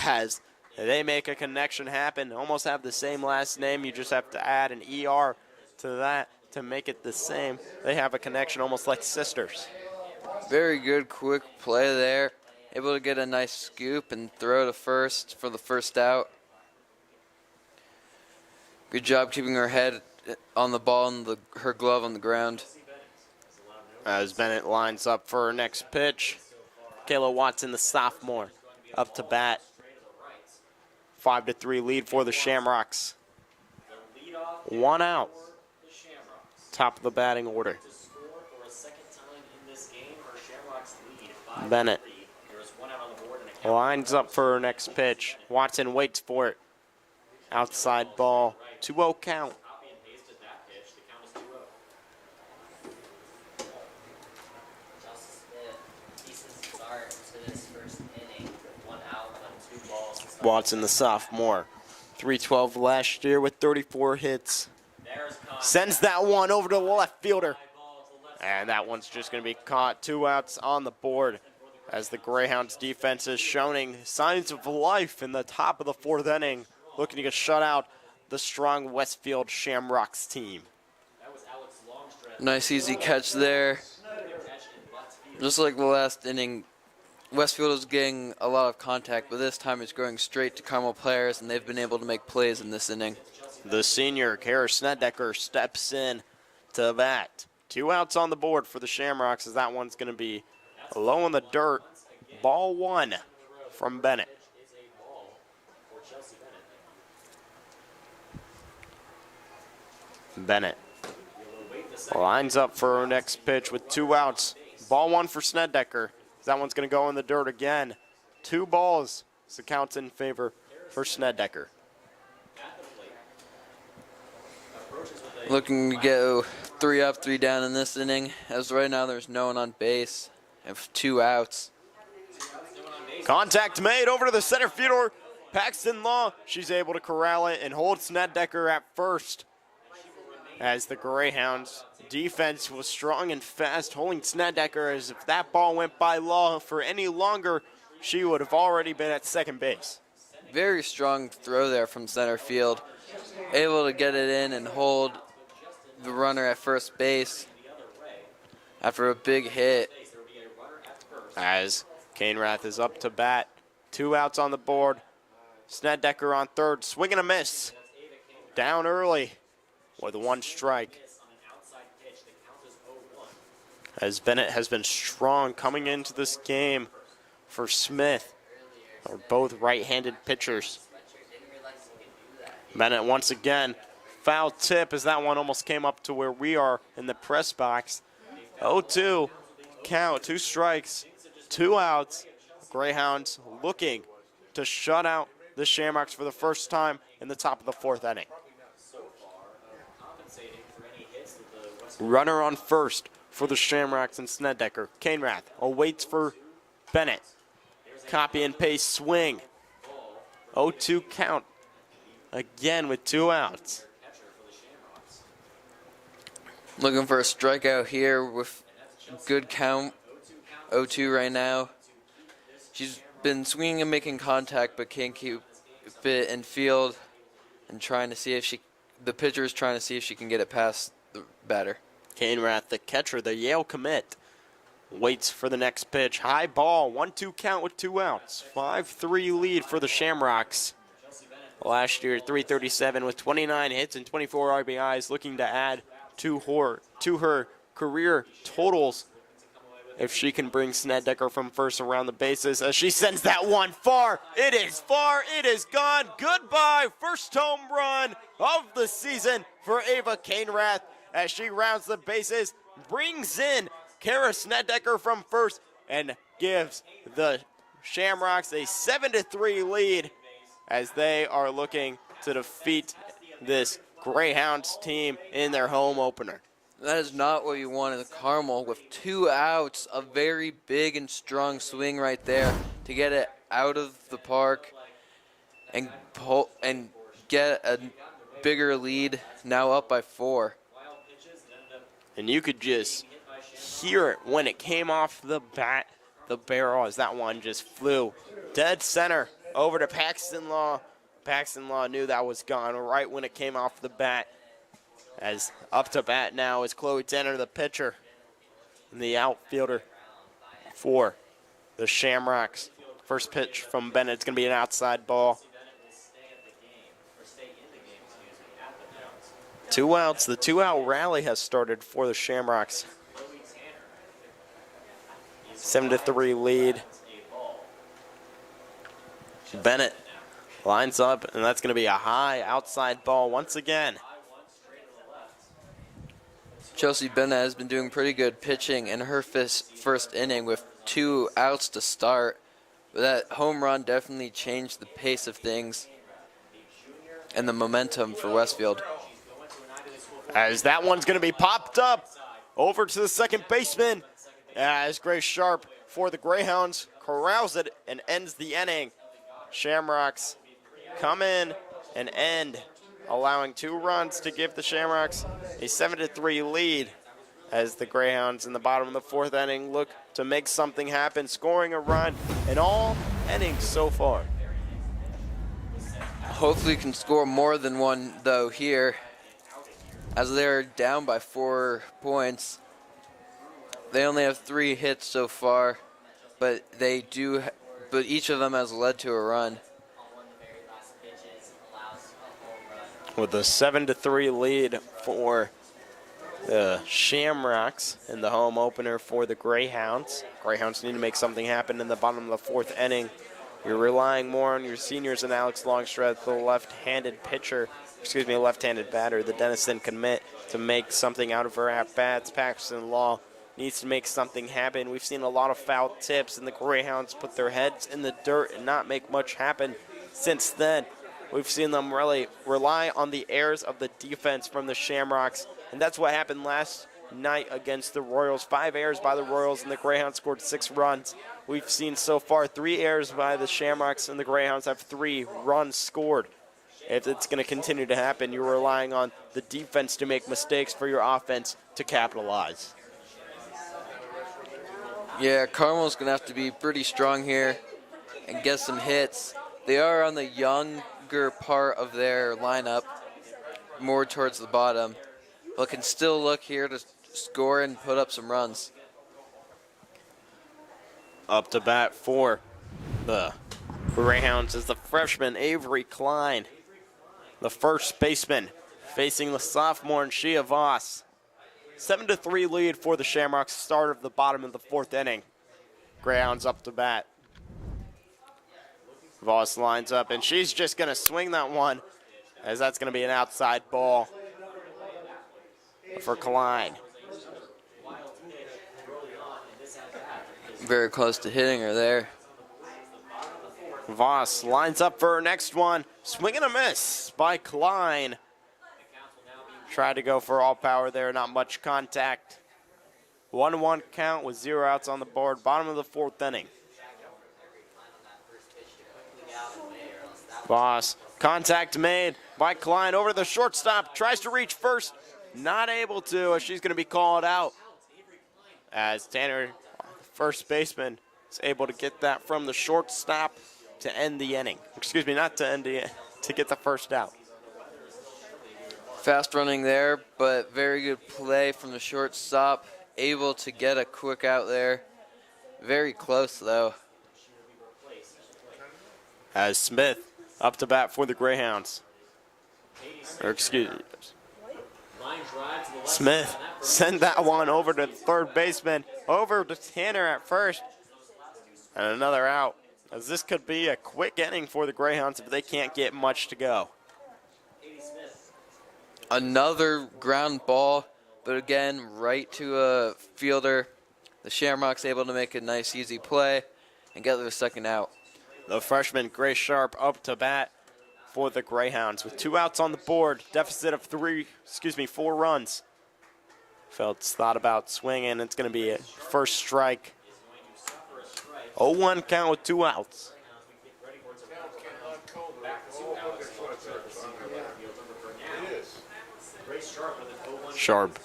as they make a connection happen. Almost have the same last name. You just have to add an ER to that to make it the same. They have a connection almost like sisters. Very good quick play there. Able to get a nice scoop and throw to first for the first out. Good job keeping her head on the ball and her glove on the ground. As Bennett lines up for her next pitch. Kayla Watson, the sophomore, up to bat. 5-3 lead for the Shamrocks. 1 out. Top of the batting order. Bennett lines up for her next pitch. Watson waits for it. Outside ball. 2-0 count. Watson, the sophomore. 312 last year with 34 hits. Sends that one over to the left fielder. And that one's just going to be caught. 2 outs on the board as the Greyhounds defense is showing signs of life in the top of the 4th inning, looking to get shut out the strong Westfield Shamrocks team. Nice easy catch there. Just like the last inning, Westfield is getting a lot of contact, but this time it's going straight to Carmel players, and they've been able to make plays in this inning. The senior, Kara Snedeker, steps in to bat. 2 outs on the board for the Shamrocks as that one's going to be low in the dirt. Ball 1 from Bennett. Bennett lines up for her next pitch with 2 outs. Ball 1 for Snedeker. That one's going to go in the dirt again. 2 balls. So counts in favor for Snedeker. Looking to go 3 up, 3 down in this inning. As right now there's no one on base. Have 2 outs. Contact made over to the center fielder. Paxton Law. She's able to corral it and hold Snedeker at first. As the Greyhounds defense was strong and fast, holding Snedeker, as if that ball went by Law for any longer, she would have already been at second base. Very strong throw there from center field. Able to get it in and hold the runner at first base after a big hit. As Cainrath is up to bat. 2 outs on the board. Snedeker on third, swing and a miss. Down early with 1 strike. As Bennett has been strong coming into this game for Smith. They're both right-handed pitchers. Bennett once again, foul tip as that one almost came up to where we are in the press box. 0-2 count, 2 strikes, 2 outs. Greyhounds looking to shut out the Shamrocks for the first time in the top of the 4th inning. Runner on first for the Shamrocks and Snedeker. Cainrath awaits for Bennett. Copy and paste swing. 0-2 count. Again with 2 outs. Looking for a strikeout here with good count. 0-2 right now. She's been swinging and making contact but can't keep it in field and trying to see if the pitcher is trying to see if she can get it past the batter. Cainrath, the catcher, the Yale commit, waits for the next pitch. High ball, 1-2 count with 2 outs. 5-3 lead for the Shamrocks. Last year, 337 with 29 hits and 24 RBIs, looking to add to her career totals if she can bring Snedeker from first around the bases as she sends that one far. It is gone. Goodbye. First home run of the season for Ava Cainrath as she rounds the bases, brings in Kara Snedeker from first, and gives the Shamrocks a 7-3 lead as they are looking to defeat this Greyhounds team in their home opener. That is not what you want in the Carmel with 2 outs, a very big and strong swing right there to get it out of the park and get a bigger lead, now up by 4. And you could just hear it when it came off the bat, the barrel, as that one just flew dead center over to Paxton Law. Paxton Law knew that was gone right when it came off the bat. As up to bat now is Chloe Tanner, the pitcher, and the outfielder for the Shamrocks. First pitch from Bennett. It's going to be an outside ball. 2 outs. The 2-out rally has started for the Shamrocks. 7-3 lead. Bennett lines up, and that's going to be a high outside ball once again. Chelsea Bennett has been doing pretty good pitching in her first inning with 2 outs to start. But that home run definitely changed the pace of things and the momentum for Westfield. As that one's going to be popped up over to the second baseman as Grace Sharp for the Greyhounds corrals it and ends the inning. Shamrocks come in and end, allowing 2 runs to give the Shamrocks a 7-3 lead as the Greyhounds in the bottom of the 4th inning look to make something happen, scoring a run in all innings so far. Hopefully can score more than one, though, here, as they're down by 4 points. They only have 3 hits so far, but each of them has led to a run. With a 7-3 lead for the Shamrocks in the home opener for the Greyhounds. Greyhounds need to make something happen in the bottom of the 4th inning. You're relying more on your seniors and Alex Longstreth, the left-handed batter, the Denison commit, to make something out of her at-bats. Paxton Law needs to make something happen. We've seen a lot of foul tips, and the Greyhounds put their heads in the dirt and not make much happen since then. We've seen them really rely on the errors of the defense from the Shamrocks, and that's what happened last night against the Royals. 5 errors by the Royals, and the Greyhounds scored 6 runs. We've seen so far 3 errors by the Shamrocks, and the Greyhounds have 3 runs scored. If it's going to continue to happen, you're relying on the defense to make mistakes for your offense to capitalize. Yeah, Carmel's going to have to be pretty strong here and get some hits. They are on the younger part of their lineup, more towards the bottom, but can still look here to score and put up some runs. Up to bat for the Greyhounds is the freshman Avery Klein, the first baseman, facing the sophomore Shia Voss. 7-3 lead for the Shamrocks, start of the bottom of the 4th inning. Greyhounds up to bat. Voss lines up, and she's just going to swing that one, as that's going to be an outside ball for Klein. Very close to hitting her there. Voss lines up for her next one. Swing and a miss by Klein. Tried to go for all power there, not much contact. 1-1 count with 0 outs on the board. Bottom of the 4th inning. Voss, contact made by Klein over to the shortstop. Tries to reach first. Not able to, as she's going to be called out. As Tanner, first baseman, is able to get that from the shortstop to end the inning. Excuse me, not to end the to get the first out. Fast running there, but very good play from the shortstop. Able to get a quick out there. Very close, though. As Smith up to bat for the Greyhounds. Or excuse me. Smith send that one over to the third baseman. Over to Tanner at first. And another out. As this could be a quick inning for the Greyhounds if they can't get much to go. Another ground ball, but again, right to a fielder. The Shamrocks able to make a nice, easy play and get their second out. The freshman, Grace Sharp, up to bat for the Greyhounds with 2 outs on the board. Deficit of 4 runs. Phelps thought about swinging. It's going to be a first strike. 0-1 count with 2 outs. Sharp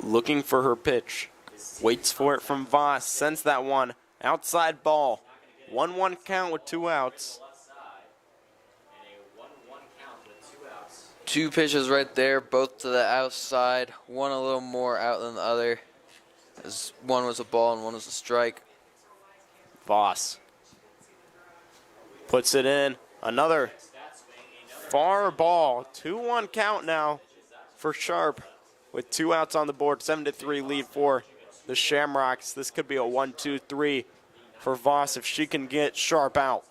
looking for her pitch. Waits for it from Voss. Sends that one. Outside ball. 1-1 count with 2 outs. 2 pitches right there, both to the outside. One a little more out than the other, as one was a ball and one was a strike. Voss puts it in. Another far ball. 2-1 count now for Sharp with 2 outs on the board. 7-3 lead for the Shamrocks. This could be a 1-2-3 for Voss if she can get Sharp out.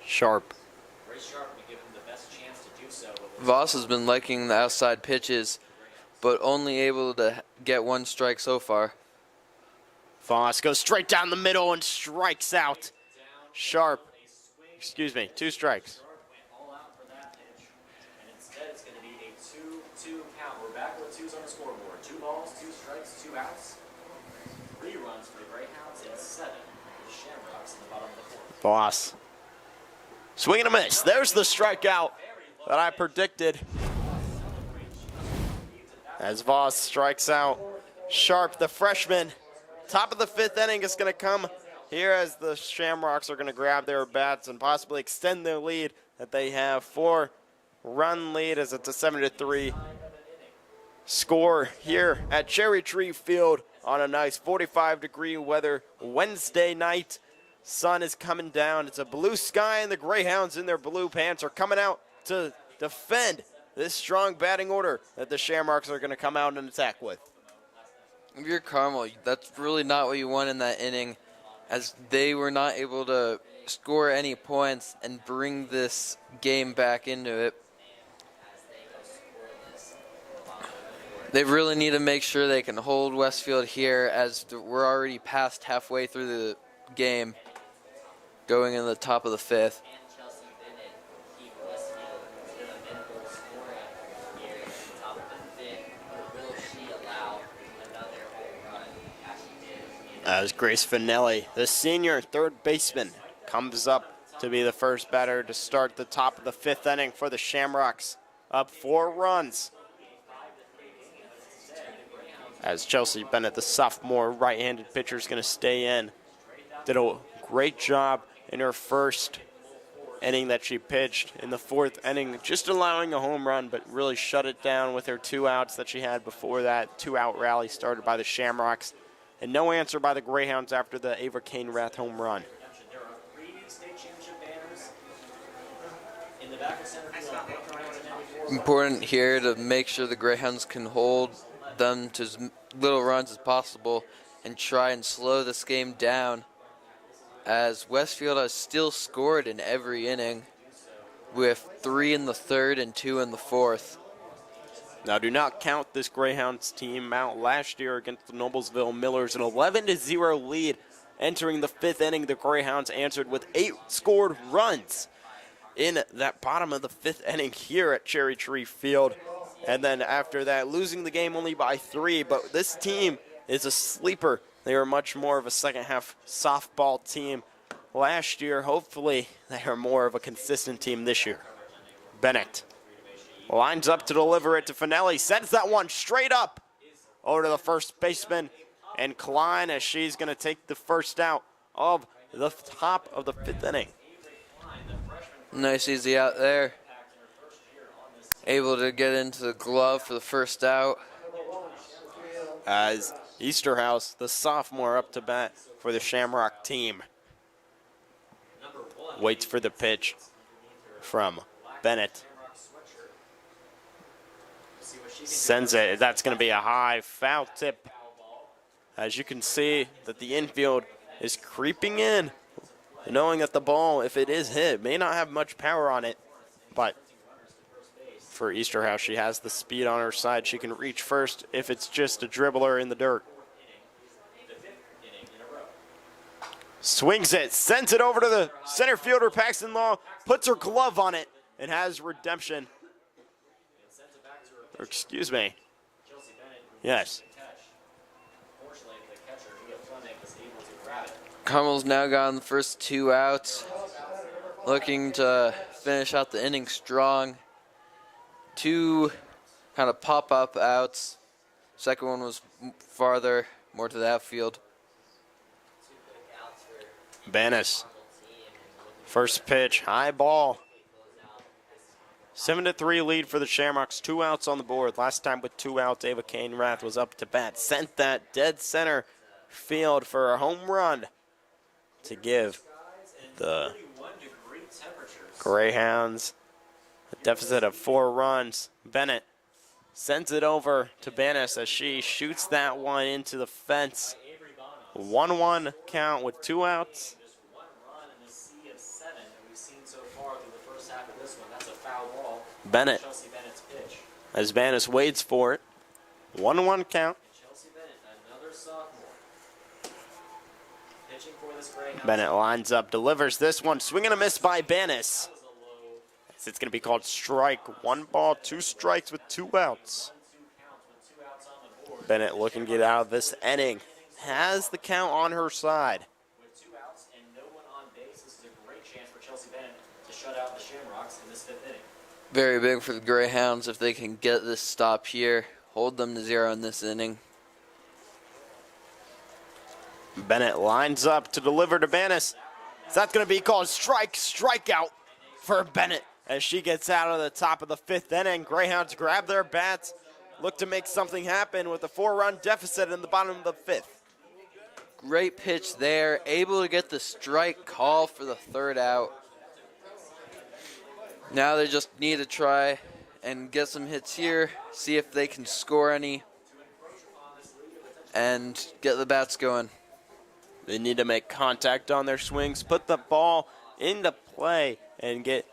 Sharp. Voss has been liking the outside pitches, but only able to get 1 strike so far. Voss goes straight down the middle and strikes out. Sharp. 2 strikes. Instead, it's going to be a 2-2 count. We're back with 2s on the scoreboard. 2 balls, 2 strikes, 2 outs. 3 runs for the Greyhounds and 7 for the Shamrocks in the bottom of the 4th. Voss. Swing and a miss. There's the strikeout that I predicted. As Voss strikes out Sharp, the freshman. Top of the 5th inning is going to come here as the Shamrocks are going to grab their bats and possibly extend their lead that they have. 4-run lead as it's a 7-3 score here at Cherry Tree Field on a nice 45-degree weather Wednesday night. Sun is coming down. It's a blue sky, and the Greyhounds in their blue pants are coming out to defend this strong batting order that the Shamrocks are going to come out and attack with. If you're Carmel, that's really not what you want in that inning, as they were not able to score any points and bring this game back into it. They really need to make sure they can hold Westfield here, as we're already past halfway through the game, going in the top of the 5th. As Grace Finelli, the senior 3rd baseman, comes up to be the first batter to start the top of the 5th inning for the Shamrocks, up 4 runs. As Chelsea Bennett, the sophomore right-handed pitcher, is going to stay in. Did a great job in her first inning that she pitched. In the 4th inning, just allowing a home run, but really shut it down with her 2 outs that she had before that. 2-out rally started by the Shamrocks. And no answer by the Greyhounds after the Ava Cainrath home run. There are 3 state championship banners in the back of center field. Important here to make sure the Greyhounds can hold them to as little runs as possible and try and slow this game down, as Westfield has still scored in every inning with 3 in the 3rd and 2 in the 4th. Now, do not count this Greyhounds team out last year against the Noblesville Millers, an 11-0 lead. Entering the 5th inning, the Greyhounds answered with 8 scored runs in that bottom of the 5th inning here at Cherry Tree Field. And then after that, losing the game only by 3. But this team is a sleeper. They are much more of a second-half softball team last year. Hopefully, they are more of a consistent team this year. Bennett lines up to deliver it to Finelli. Sends that one straight up over to the first baseman and Klein, as she's going to take the first out of the top of the 5th inning. Nice easy out there. Able to get into the glove for the first out. As Easterhouse, the sophomore, up to bat for the Shamrock team. Waits for the pitch from Bennett. Sends it. That's going to be a high foul tip. As you can see that the infield is creeping in knowing that the ball, if it is hit, may not have much power on it, but for Easterhouse, she has the speed on her side. She can reach first if it's just a dribbler in the dirt. Swings it, sends it over to the center fielder, Paxton Law, puts her glove on it, and has redemption. Or, excuse me. Yes. Carmel's now gotten the first 2 outs, looking to finish out the inning strong. 2 kind of pop-up outs. Second one was farther, more to the outfield. Banis. First pitch, high ball. 7-3 lead for the Shamrocks. 2 outs on the board. Last time with 2 outs, Ava Kane-Rath was up to bat. Sent that dead center field for a home run to give the Greyhounds a deficit of 4 runs. Bennett sends it over to Banis as she shoots that one into the fence. 1-1 count with 2 outs. Just 1 run in the sea of 7 that we've seen so far through the first half of this one. That's a foul ball. Bennett, Chelsea Bennett's pitch. as Banis waits for it. 1-1 count. Chelsea Bennett, another sophomore. Pitching for this Greyhound. Bennett lines up, delivers this one. Swing and a miss by Banis. It's going to be called strike. 1 ball, 2 strikes with 2 outs. Bennett looking to get out of this inning. Has the count on her side. With 2 outs and no one on base, this is a great chance for Chelsea Bennett to shut out the Shamrocks in this 5th inning. Very big for the Greyhounds if they can get this stop here, hold them to 0 in this inning. Bennett lines up to deliver to Banis. So that's going to be called strikeout for Bennett as she gets out of the top of the 5th inning. Greyhounds grab their bats, look to make something happen with a 4-run deficit in the bottom of the 5th. Great pitch there, able to get the strike call for the 3rd out. Now they just need to try and get some hits here, see if they can score any, and get the bats going. They need to make contact on their swings, put the ball into play, and get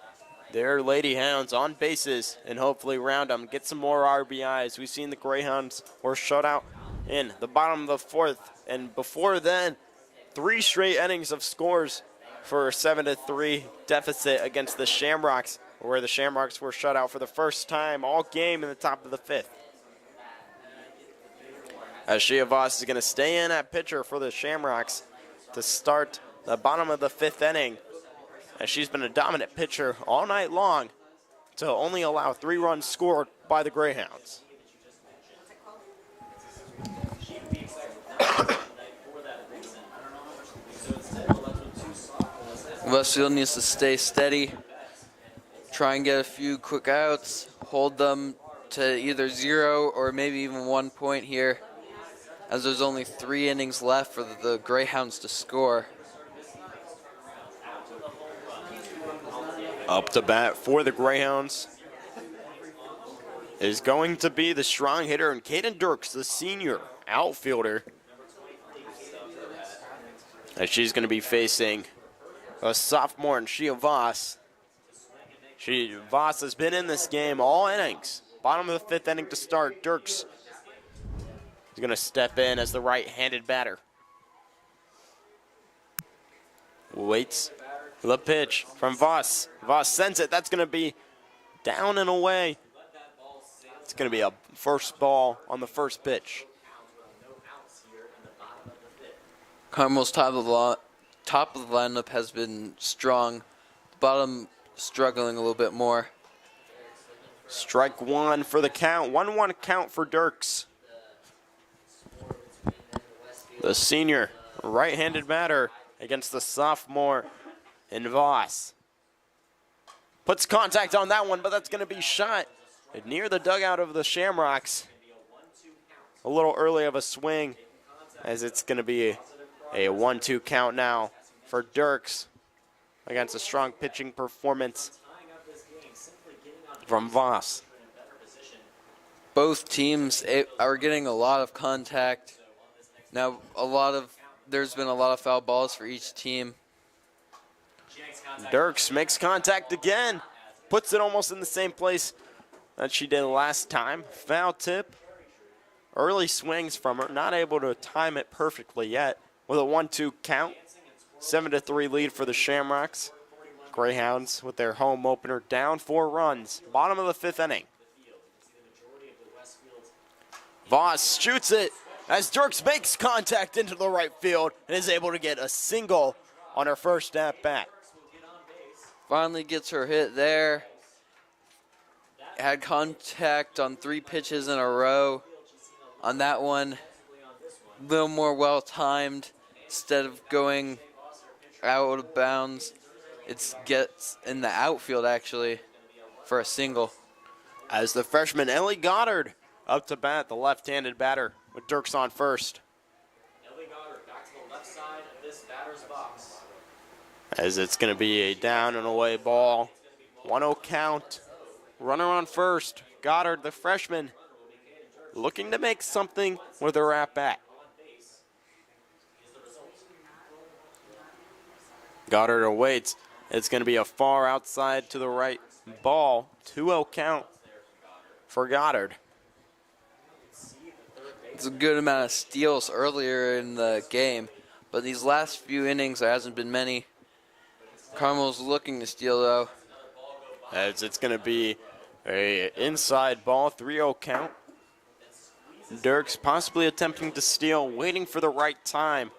their Lady Hounds on bases and hopefully round them, get some more RBIs. We've seen the Greyhounds were shut out in the bottom of the 4th, and before then, 3 straight innings of scores for a 7-3 deficit against the Shamrocks, where the Shamrocks were shut out for the first time all game in the top of the 5th. As Shia Voss is going to stay in at pitcher for the Shamrocks to start the bottom of the 5th inning, as she's been a dominant pitcher all night long to only allow 3 runs scored by the Greyhounds. Westfield needs to stay steady, try and get a few quick outs, hold them to either 0 or maybe even 1 point here, as there's only 3 innings left for the Greyhounds to score. Up to bat for the Greyhounds is going to be the strong hitter, and Kaden Dirks, the senior outfielder, as she's going to be facing a sophomore and Shia Voss. Voss has been in this game all innings. Bottom of the 5th inning to start. Dirks is going to step in as the right-handed batter. Waits for the pitch from Voss. Voss sends it. That's going to be down and away. It's going to be a first ball on the first pitch. Carmel's top of the lineup has been strong. The bottom struggling a little bit more. Strike 1 for the count. 1-1 count for Dirks. The senior right-handed batter against the sophomore in Voss. Puts contact on that one, but that's going to be shot near the dugout of the Shamrocks. A little early of a swing, as it's going to be a 1-2 count now for Dirks against a strong pitching performance from Voss. Both teams are getting a lot of contact. Now, there's been a lot of foul balls for each team. Dirks makes contact again. Puts it almost in the same place that she did last time. Foul tip. Early swings from her. Not able to time it perfectly yet. With a 1-2 count. 7-3 lead for the Shamrocks. Greyhounds with their home opener down 4 runs. Bottom of the 5th inning. Voss shoots it as Dirks makes contact into the right field and is able to get a single on her first at bat. Finally gets her hit there. Had contact on 3 pitches in a row. On that one, a little more well-timed. Instead of going out of bounds, it gets in the outfield, actually, for a single. As the freshman Ellie Goddard up to bat, the left-handed batter with Dirks on first. Ellie Goddard back to the left side of this batter's box. As it's going to be a down and away ball. 1-0 count. Runner on first. Goddard, the freshman, looking to make something with her at bat. Goddard awaits. It's going to be a far outside to the right ball. 2-0 count for Goddard. It's a good amount of steals earlier in the game, but these last few innings, there hasn't been many. Carmel's looking to steal, though. As it's going to be a inside ball, 3-0 count. Dirks possibly attempting to steal, waiting for the right time.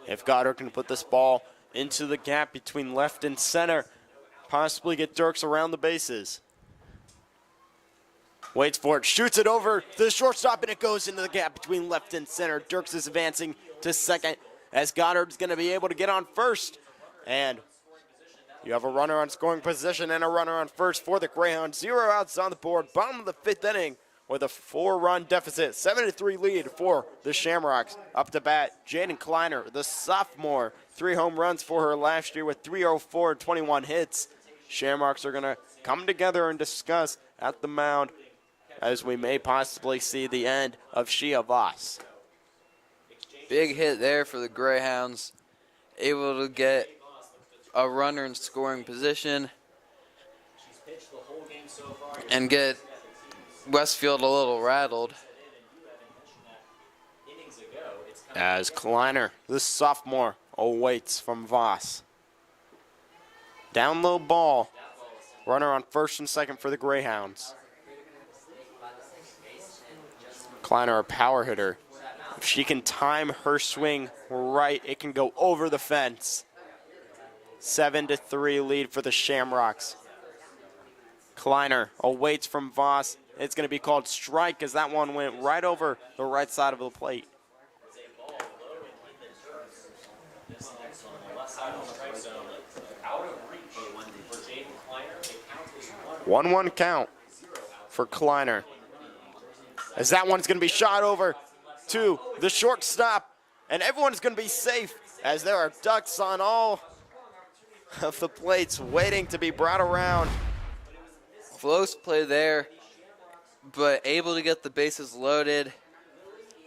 If Goddard can put this ball into the gap between left and center, possibly get Dirks around the bases. Waits for it, shoots it over to the shortstop, and it goes into the gap between left and center. Dirks is advancing to second as Goddard's going to be able to get on first. And you have a runner on scoring position and a runner on first for the Greyhounds. 0 outs on the board, bottom of the 5th inning with a 4-run deficit. 7-3 lead for the Shamrocks. Up to bat, Jaden Kleiner, the sophomore. 3 home runs for her last year with 304 and 21 hits. Shamrocks are going to come together and discuss at the mound as we may possibly see the end of Shia Voss. Big hit there for the Greyhounds. Able to get a runner in scoring position and get Westfield a little rattled. As Kleiner, the sophomore, awaits from Voss. Down low ball. Runner on first and second for the Greyhounds. Kleiner, a power hitter. If she can time her swing right, it can go over the fence. 7-3 lead for the Shamrocks. Kleiner awaits from Voss. It's going to be called strike as that one went right over the right side of the plate. 1-1 count for Kleiner. As that one's going to be shot over to the shortstop, and everyone's going to be safe as there are ducks on all of the plates waiting to be brought around. Close play there, but able to get the bases loaded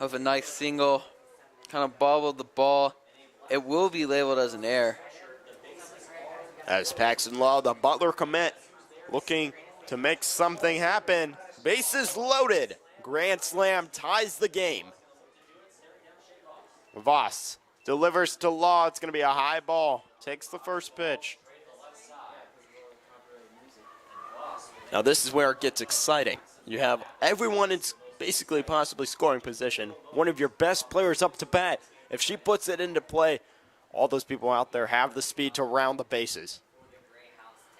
with a nice single. Kind of bobbled the ball. It will be labeled as an error. As Paxton Law, the Butler commit, looking to make something happen. Bases loaded. Grand slam ties the game. Voss delivers to Law. It's going to be a high ball. Takes the first pitch. Now this is where it gets exciting. You have everyone in basically possibly scoring position. One of your best players up to bat. If she puts it into play, all those people out there have the speed to round the bases.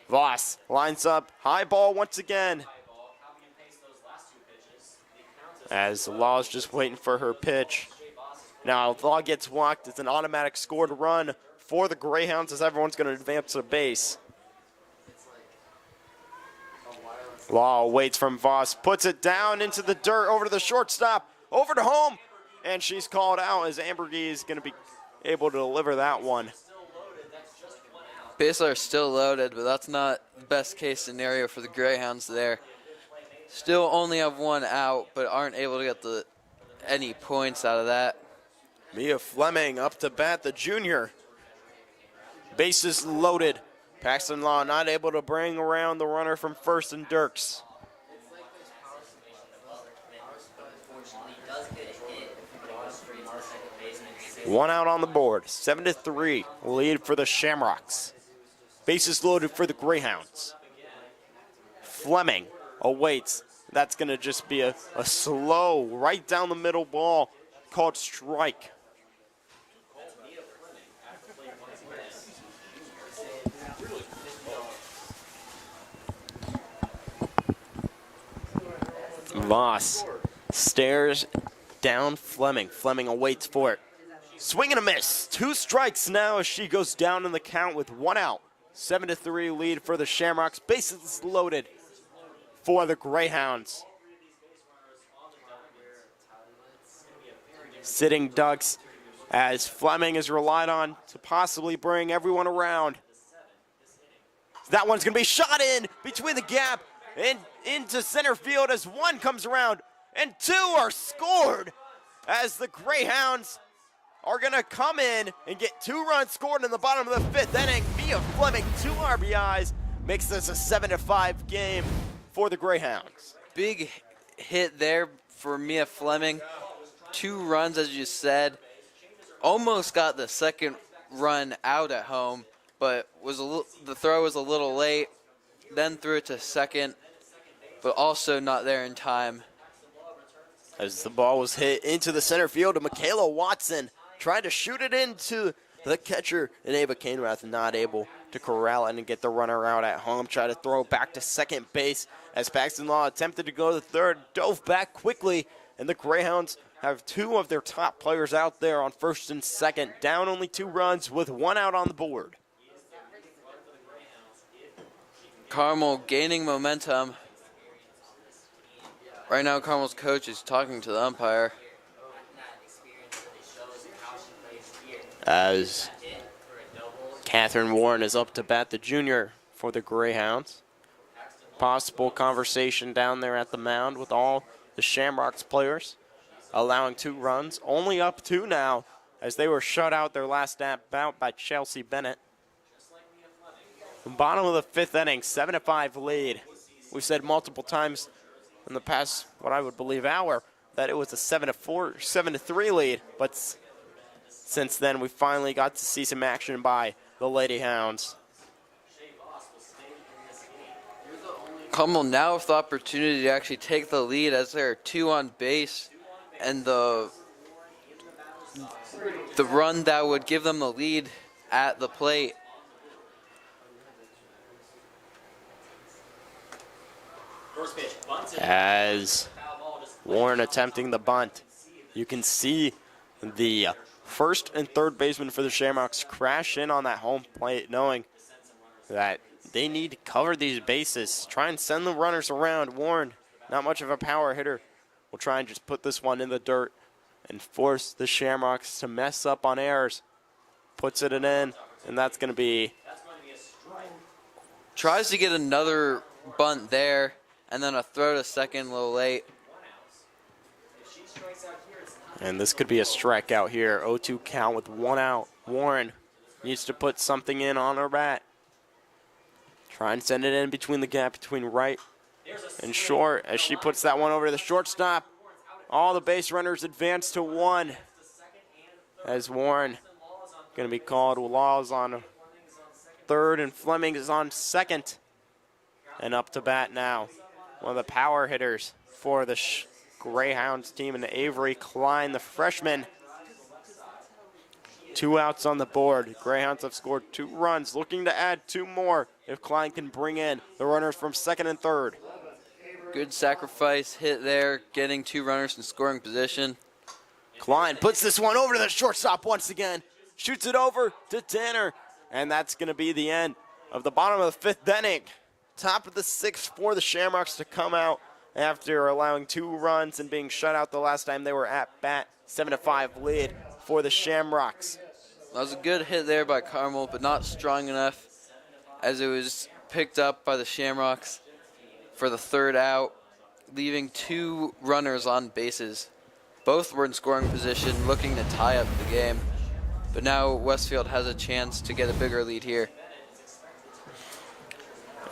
Voss lines up. High ball once again. As Law's just waiting for her pitch. Now, if Law gets walked, it's an automatic scored run for the Greyhounds as everyone's going to advance to base. Law waits from Voss, puts it down into the dirt, over to the shortstop, over to home, and she's called out as Ambergee is going to be able to deliver that one. Bases are still loaded, but that's not the best case scenario for the Greyhounds there. Still only have 1 out, but aren't able to get any points out of that. Mia Fleming up to bat, the junior. Bases loaded. Paxton Law not able to bring around the runner from first and Dirks. One out on the board. 7-3 lead for the Shamrocks. Bases loaded for the Greyhounds. Fleming awaits. That's going to just be a slow, right down the middle ball called strike. Voss stares down Fleming. Fleming awaits for it. Swing and a miss. 2 strikes now as she goes down in the count with 1 out. 7-3 lead for the Shamrocks. Bases loaded for the Greyhounds. Sitting ducks as Fleming is relied on to possibly bring everyone around. That one's going to be shot in between the gap and into center field as 1 comes around and 2 are scored as the Greyhounds are going to come in and get 2 runs scored in the bottom of the 5th inning. Mia Fleming, 2 RBIs, makes this a 7-5 game for the Greyhounds. Big hit there for Mia Fleming. 2 runs, as you said. Almost got the second run out at home, but the throw was a little late. Then threw it to second, but also not there in time. As the ball was hit into the center field to Michaela Watson, trying to shoot it into the catcher, and Ava Cainrath not able to corral it and get the runner out at home. Try to throw back to second base as Paxton Law attempted to go to third, dove back quickly, and the Greyhounds have 2 of their top players out there on first and second, down only 2 runs with 1 out on the board. Carmel gaining momentum. Right now, Carmel's coach is talking to the umpire. As Catherine Warren is up to bat, the junior for the Greyhounds. Possible conversation down there at the mound with all the Shamrocks players, allowing 2 runs. Only up 2 now as they were shut out their last at bat by Chelsea Bennett. Bottom of the 5th inning, 7-5 lead. We've said multiple times in the past, what I would believe hour, that it was a 7-3 lead, but since then we finally got to see some action by the Lady Hounds. Carmel now with the opportunity to actually take the lead as there are 2 on base, and the run that would give them the lead at the plate. As Warren attempting the bunt, you can see the first and third baseman for the Shamrocks crash in on that home plate, knowing that they need to cover these bases, try and send the runners around. Warren, not much of a power hitter, will try and just put this one in the dirt and force the Shamrocks to mess up on errors. Puts it in, and that's going to be... Tries to get another bunt there, and then a throw to second a little late. And this could be a strikeout here. 0-2 count with 1 out. Warren needs to put something in on her bat. Try and send it in between the gap between right and short as she puts that one over to the shortstop. All the base runners advance to 1 as Warren going to be called. Law's on third and Fleming is on second. And up to bat now, one of the power hitters for the Greyhounds team, and Avery Klein, the freshman. 2 outs on the board. Greyhounds have scored 2 runs, looking to add 2 more if Klein can bring in the runners from second and third. Good sacrifice hit there, getting 2 runners in scoring position. Klein puts this one over to the shortstop once again, shoots it over to Tanner, and that's going to be the end of the bottom of the 5th inning. Top of the 6th for the Shamrocks to come out after allowing 2 runs and being shut out the last time they were at bat. 7-5 lead for the Shamrocks. That was a good hit there by Carmel, but not strong enough as it was picked up by the Shamrocks for the 3rd out, leaving 2 runners on bases. Both were in scoring position, looking to tie up the game. But now Westfield has a chance to get a bigger lead here.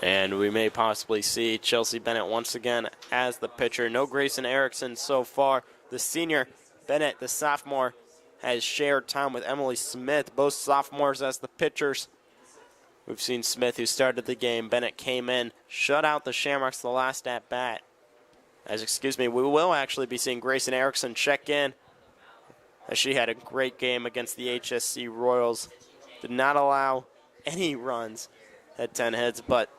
And we may possibly see Chelsea Bennett once again as the pitcher. No Grayson Erickson so far. The senior, Bennett, the sophomore, has shared time with Emily Smith, both sophomores as the pitchers. We've seen Smith, who started the game. Bennett came in, shut out the Shamrocks the last at bat. We will actually be seeing Grayson Erickson check in, as she had a great game against the HSC Royals. Did not allow any runs, had 10 hits, but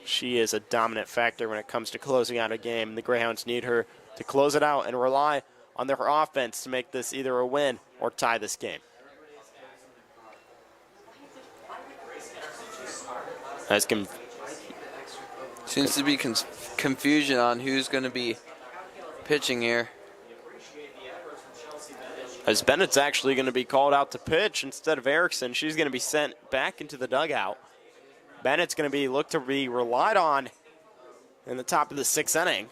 she is a dominant factor when it comes to closing out a game. The Greyhounds need her to close it out and rely on their offense to make this either a win or tie this game. Seems to be confusion on who's going to be pitching here. As Bennett's actually going to be called out to pitch instead of Erickson. She's going to be sent back into the dugout. Bennett's going to be looked to be relied on in the top of the 6th inning.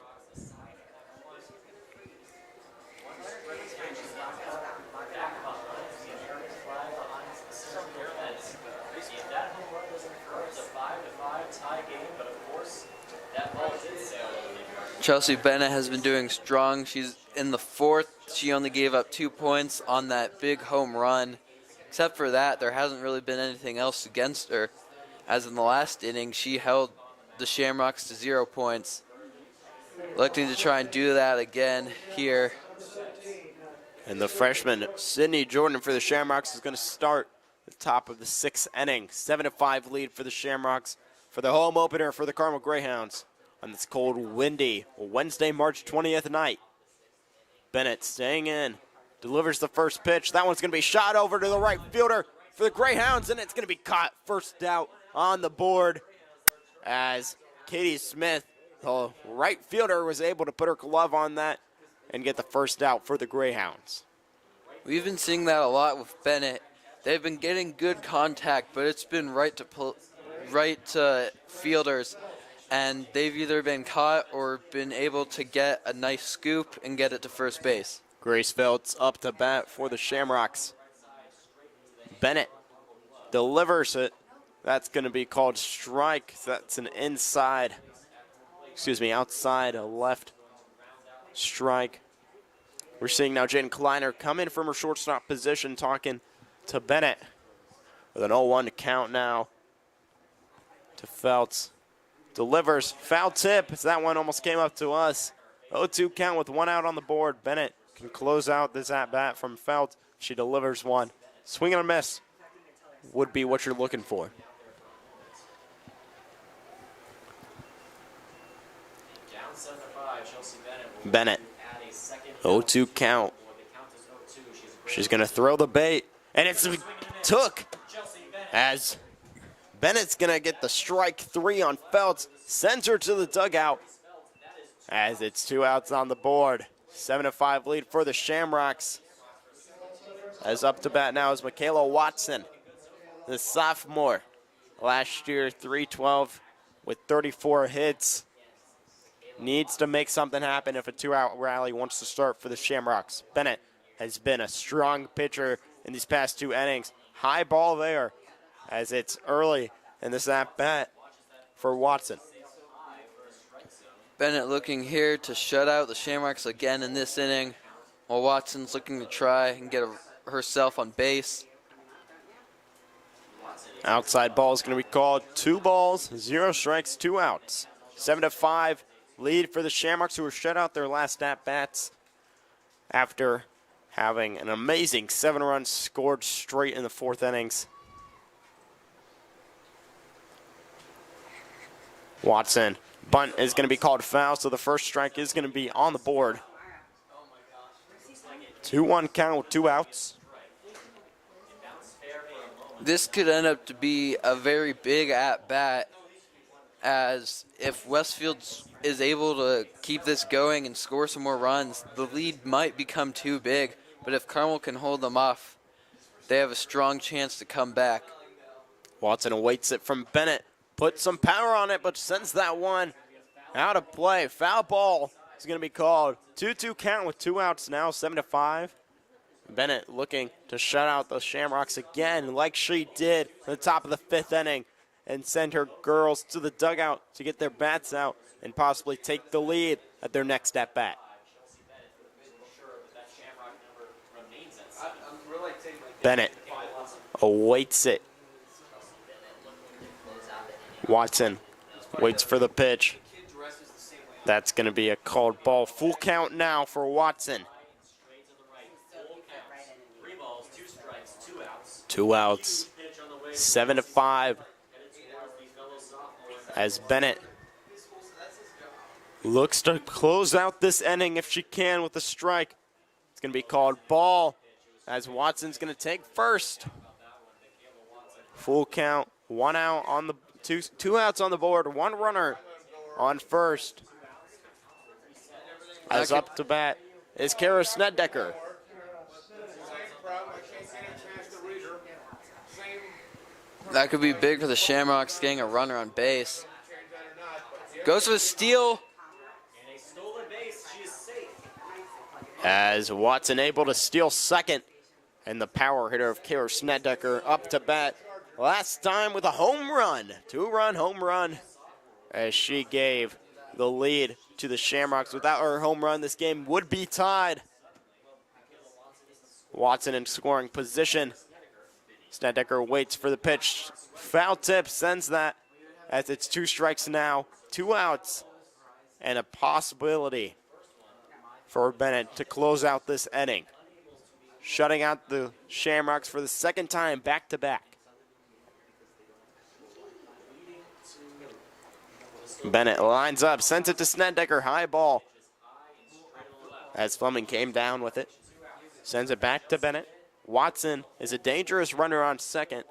Chelsea Bennett has been doing strong. She's in the 4th. She only gave up 2 points on that big home run. Except for that, there hasn't really been anything else against her. As in the last inning, she held the Shamrocks to 0 points. Looking to try and do that again here. And the freshman, Sydney Jordan, for the Shamrocks is going to start the top of the 6th inning. 7-5 lead for the Shamrocks for the home opener for the Carmel Greyhounds on this cold, windy Wednesday, March 20th night. Bennett staying in, delivers the first pitch. That one's going to be shot over to the right fielder for the Greyhounds, and it's going to be caught. First out on the board as Katie Smith, the right fielder, was able to put her glove on that and get the first out for the Greyhounds. We've been seeing that a lot with Bennett. They've been getting good contact, but it's been right to fielders, and they've either been caught or been able to get a nice scoop and get it to first base. Grace Phelps up to bat for the Shamrocks. Bennett delivers it. That's going to be called strike. That's an outside left strike. We're seeing now Jaden Kleiner come in from her shortstop position, talking to Bennett with an 0-1 to count now to Phelps. Delivers, foul tip, as that one almost came up to us. 0-2 count with 1 out on the board. Bennett can close out this at-bat from Phelps. She delivers one. Swing and a miss would be what you're looking for. Down 7-5, Chelsea Bennett, 0-2 count. She's going to throw the bait, and it's took as Bennett's going to get the strike 3 on Phelps, sends her to the dugout as it's 2 outs on the board. 7-5 lead for the Shamrocks. As up to bat now is Michaela Watson, the sophomore. Last year, .312 with 34 hits. Needs to make something happen if a 2-out rally wants to start for the Shamrocks. Bennett has been a strong pitcher in these past 2 innings. High ball there as it's early in this at-bat for Watson. Bennett looking here to shut out the Shamrocks again in this inning, while Watson's looking to try and get herself on base. Outside ball is going to be called. 2 balls, 0 strikes, 2 outs. 7-5 lead for the Shamrocks, who were shut out their last at-bats after having an amazing 7 runs scored straight in the 4th innings. Watson, bunt is going to be called foul, so the first strike is going to be on the board. 2-1 count with 2 outs. This could end up to be a very big at-bat, as if Westfield is able to keep this going and score some more runs, the lead might become too big, but if Carmel can hold them off, they have a strong chance to come back. Watson awaits it from Bennett. Puts some power on it, but sends that one out of play. Foul ball is going to be called. 2-2 count with 2 outs now, 7-5. Bennett looking to shut out the Shamrocks again, like she did at the top of the 5th inning, and send her girls to the dugout to get their bats out and possibly take the lead at their next at bat. Bennett awaits it. Watson waits for the pitch. That's going to be a called ball. Full count now for Watson. 2 outs. 7-5. As Bennett looks to close out this inning if she can with a strike. It's going to be called ball as Watson's going to take first. Full count. 1 out on the two outs on the board. 1 runner on first. As up to bat is Kara Sneddecker. That could be big for the Shamrocks, getting a runner on base. Goes for the steal. As Watson able to steal second. And the power hitter of Kara Sneddecker up to bat. Last time with a home run. 2-run home run. As she gave the lead to the Shamrocks. Without her home run, this game would be tied. Watson in scoring position. Sneddecker waits for the pitch. Foul tip sends that as it's 2 strikes now, 2 outs, and a possibility for Bennett to close out this inning. Shutting out the Shamrocks for the 2nd time back-to-back. Bennett lines up, sends it to Sneddecker, high ball. As Fleming came down with it. Sends it back to Bennett. Watson is a dangerous runner on second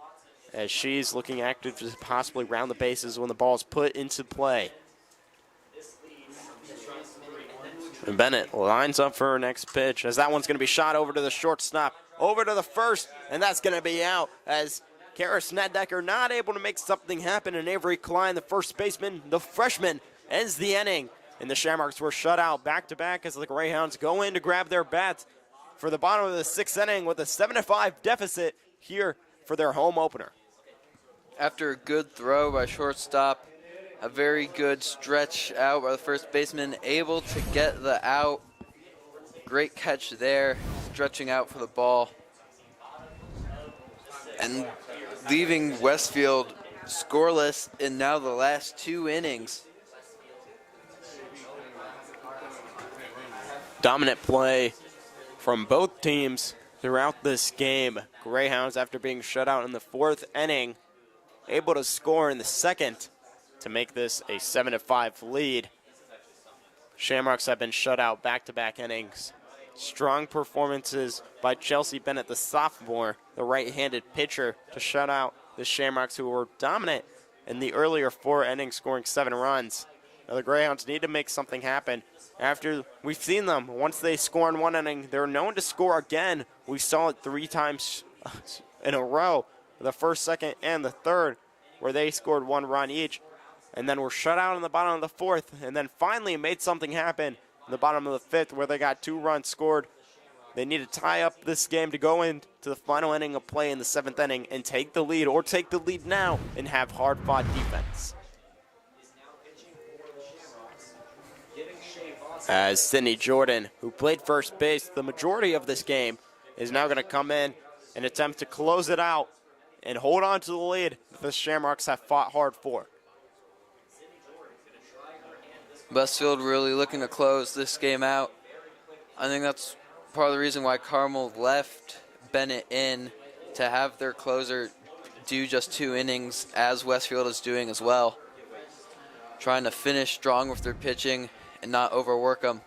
as she's looking active to possibly round the bases when the ball is put into play. And Bennett lines up for her next pitch as that one's going to be shot over to the shortstop, over to the first, and that's going to be out as Kara Sneddecker not able to make something happen, and Avery Klein, the first baseman, the freshman, ends the inning. And the Shamrocks were shut out back-to-back as the Greyhounds go in to grab their bats for the bottom of the 6th inning with a 7-5 deficit here for their home opener. After a good throw by shortstop, a very good stretch out by the first baseman, able to get the out. Great catch there, stretching out for the ball. And leaving Westfield scoreless in now the last 2 innings. Dominant play from both teams throughout this game. Greyhounds, after being shut out in the 4th inning, able to score in the 2nd to make this a 7-5 lead. Shamrocks have been shut out back-to-back innings. Strong performances by Chelsea Bennett, the sophomore, the right-handed pitcher, to shut out the Shamrocks, who were dominant in the earlier 4 innings, scoring 7 runs. Now the Greyhounds need to make something happen. After we've seen them, once they score in 1 inning, they're known to score again. We saw it 3 times in a row, the 1st, 2nd, and the 3rd, where they scored 1 run each. And then were shut out in the bottom of the 4th, and then finally made something happen in the bottom of the 5th, where they got 2 runs scored. They need to tie up this game to go into the final inning of play in the 7th inning and take the lead, or take the lead now and have hard-fought defense. As Sydney Jordan, who played first base the majority of this game, is now going to come in and attempt to close it out and hold on to the lead that the Shamrocks have fought hard for. Westfield really looking to close this game out. I think that's part of the reason why Carmel left Bennett in to have their closer do just 2 innings, as Westfield is doing as well. Trying to finish strong with their pitching and not overwork them.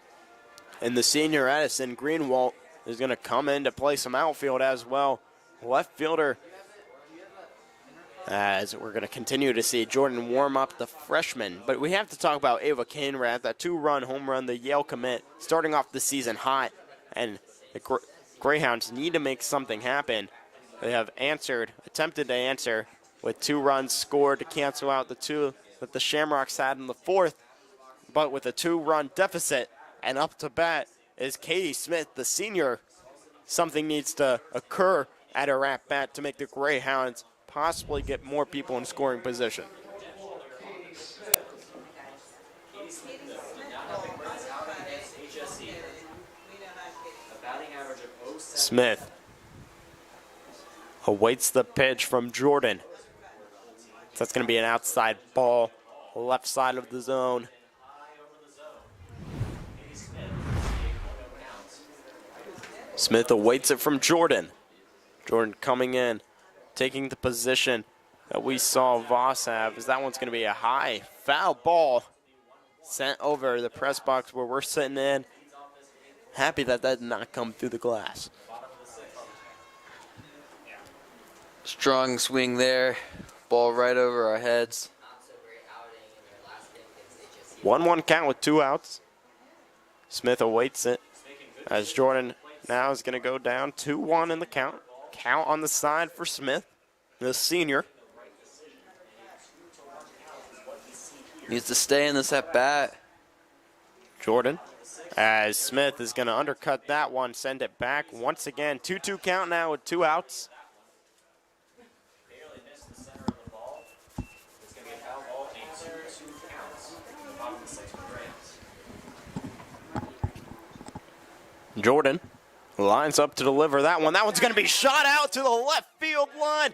And the senior Addison Greenwald is going to come in to play some outfield as well. Left fielder, as we're going to continue to see Jordan warm up, the freshman. But we have to talk about Ava Cainrath, that 2-run home run, the Yale commit, starting off the season hot. And the Greyhounds need to make something happen. They have attempted to answer with 2 runs scored to cancel out the 2 that the Shamrocks had in the 4th. But with a 2-run deficit and up to bat is Katie Smith, the senior, something needs to occur at her at-bat to make the Greyhounds possibly get more people in scoring position. Smith awaits the pitch from Jordan. So that's going to be an outside ball, left side of the zone. Smith awaits it from Jordan. Jordan coming in, taking the position that we saw Voss have, as that one's going to be a high foul ball sent over the press box where we're sitting in. Happy that did not come through the glass. Strong swing there. Ball right over our heads. 1-1 count with 2 outs. Smith awaits it as Jordan now is going to go down 2-1 in the count. Count on the side for Smith, the senior. Needs to stay in this at bat. Jordan, as Smith is going to undercut that one, send it back once again. 2-2 count now with 2 outs. Jordan lines up to deliver that one. That one's going to be shot out to the left field line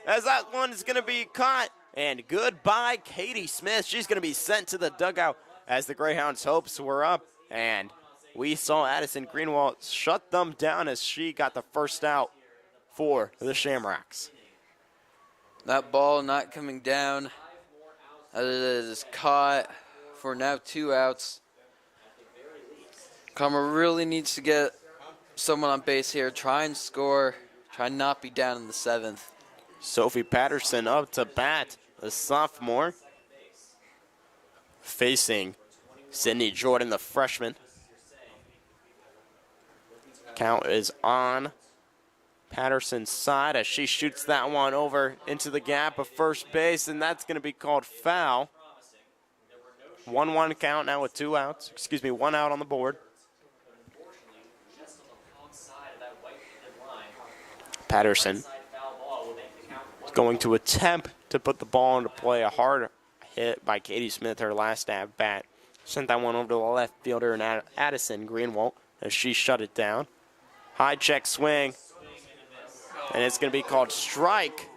as that one is going to be caught. And goodbye, Katie Smith. She's going to be sent to the dugout as the Greyhounds' hopes were up. And we saw Addison Greenwald shut them down as she got the first out for the Shamrocks. That ball not coming down. It is caught for now 2 outs. Carmel really needs to get someone on base here. Try and score. Try and not be down in the 7th. Sophie Patterson up to bat, the sophomore. Facing Sydney Jordan, the freshman. Count is on Patterson's side as she shoots that one over into the gap of first base, and that's going to be called foul. 1-1 count now with 2 outs. 1 out on the board. Patterson is going to attempt to put the ball into play. A hard hit by Katie Smith, her last at bat. Sent that one over to the left fielder and Addison Greenwald as she shut it down. High check swing, and it's going to be called strike.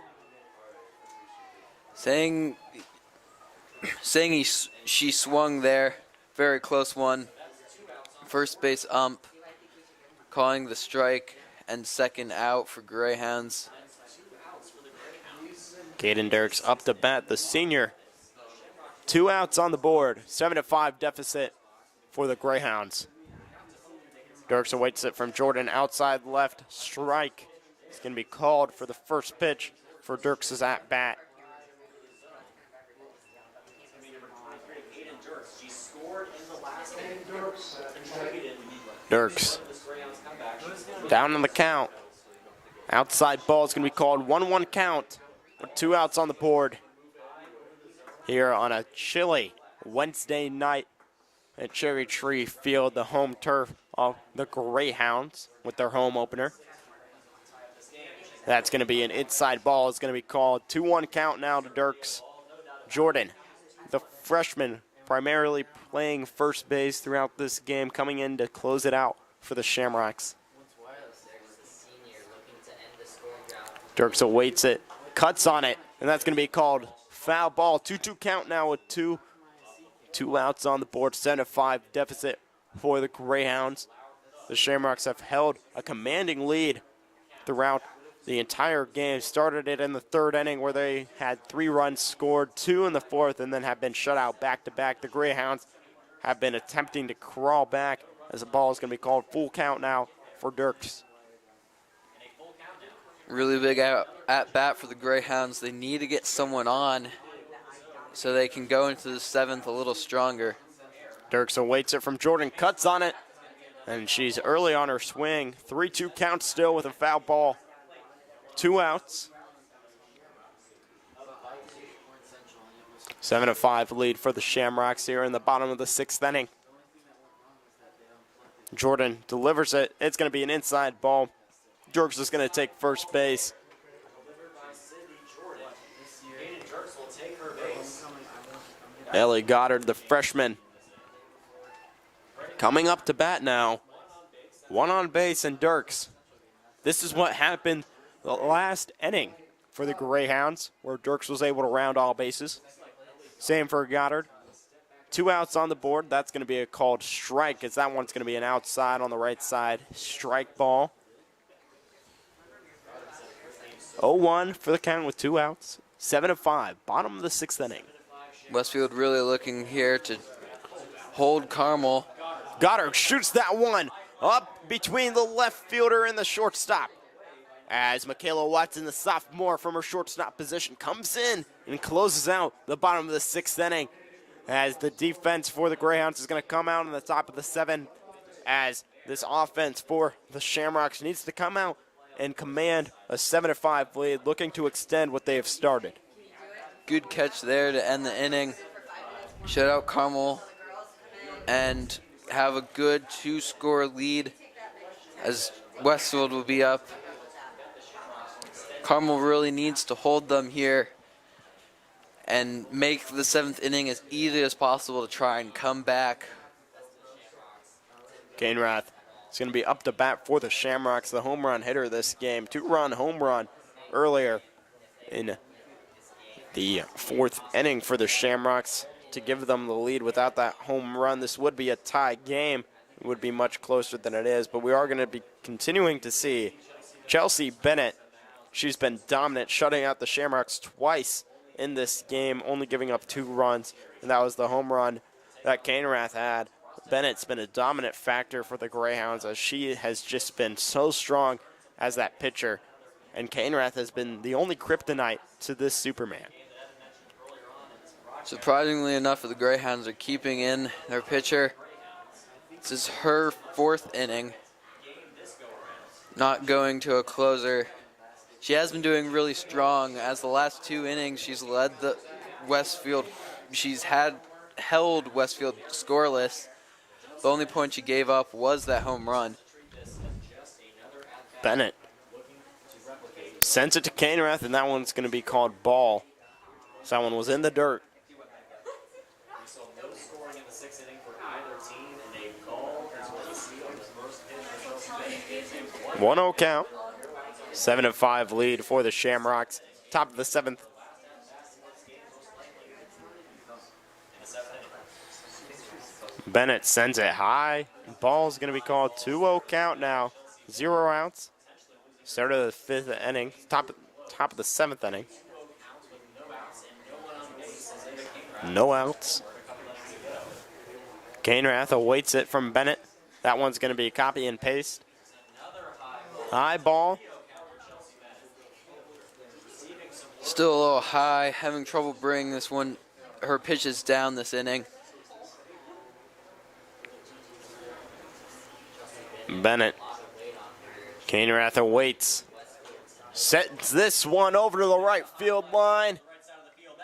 Saying she swung there. Very close one. First base ump calling the strike and second out for Greyhounds. Caden Dirks up to bat, the senior. 2 outs on the board. 7-5 deficit for the Greyhounds. Dirks awaits it from Jordan outside left. Strike. It's going to be called for the first pitch for Dirks' at bat. Dirks down on the count. Outside ball is going to be called. 1-1 count with 2 outs on the board here on a chilly Wednesday night at Cherry Tree Field, the home turf of the Greyhounds with their home opener. That's going to be an inside ball. It's going to be called. 2-1 count now to Dirks. Jordan, the freshman, primarily playing first base throughout this game, coming in to close it out for the Shamrocks. Dirks awaits it, cuts on it, and that's going to be called foul ball. 2-2 count now with 2 outs on the board. 7-5 deficit for the Greyhounds. The Shamrocks have held a commanding lead throughout the entire game. Started it in the 3rd inning where they had 3 runs scored, 2 in the 4th, and then have been shut out back-to-back. The Greyhounds have been attempting to crawl back as the ball is going to be called full count now for Dirks. Really big at bat for the Greyhounds. They need to get someone on so they can go into the 7th a little stronger. Dirks awaits it from Jordan, cuts on it, and she's early on her swing. 3-2 count still with a foul ball. 2 outs. 7-5 lead for the Shamrocks here in the bottom of the 6th inning. Jordan delivers it. It's going to be an inside ball. Dirks is going to take first base. Ellie Goddard, the freshman, coming up to bat now. One on base and Dirks. This is what happened the last inning for the Greyhounds, where Dirks was able to round all bases. Same for Goddard. 2 outs on the board. That's going to be a called strike, as that one's going to be an outside on the right side strike ball. 0-1 for the count with 2 outs. 7-5, bottom of the 6th inning. Westfield really looking here to hold Carmel. Goddard shoots that one up between the left fielder and the shortstop. As Michaela Watson, the sophomore from her shortstop position, comes in and closes out the bottom of the 6th inning. As the defense for the Greyhounds is going to come out on the top of the 7th, as this offense for the Shamrocks needs to come out and command a 7-5 lead, looking to extend what they have started. Good catch there to end the inning. Shut out Carmel and have a good 2-score lead as Westfield will be up. Carmel really needs to hold them here and make the 7th inning as easy as possible to try and come back. Cainrath is going to be up to bat for the Shamrocks, the home run hitter this game. 2-run home run earlier in the 4th inning for the Shamrocks to give them the lead. Without that home run, this would be a tie game. It would be much closer than it is, but we are going to be continuing to see Chelsea Bennett. She's been dominant, shutting out the Shamrocks twice in this game, only giving up 2 runs, and that was the home run that Cainrath had. Bennett's been a dominant factor for the Greyhounds, as she has just been so strong as that pitcher, and Cainrath has been the only kryptonite to this Superman. Surprisingly enough, the Greyhounds are keeping in their pitcher. This is her 4th inning, not going to a closer. She has been doing really strong. As the last 2 innings, she's led the Westfield. She's held Westfield scoreless. The only point she gave up was that home run. Bennett sends it to Cainrath, and that one's going to be called ball. So that one was in the dirt. So no scoring in the 6th inning for either team, and a goal is what you see on the first pitch for Chelsea. 1-0 count. 7-5 lead for the Shamrocks. Top of the 7th. Bennett sends it high. Ball's going to be called. 2-0 count now. 0 outs. Start of the 5th inning. Top of the 7th inning. No outs. Cainrath awaits it from Bennett. That one's going to be copy and paste. High ball. Still a little high, having trouble bringing this one, her pitches down this inning. Bennett. Cainrath awaits. Sets this one over to the right field line.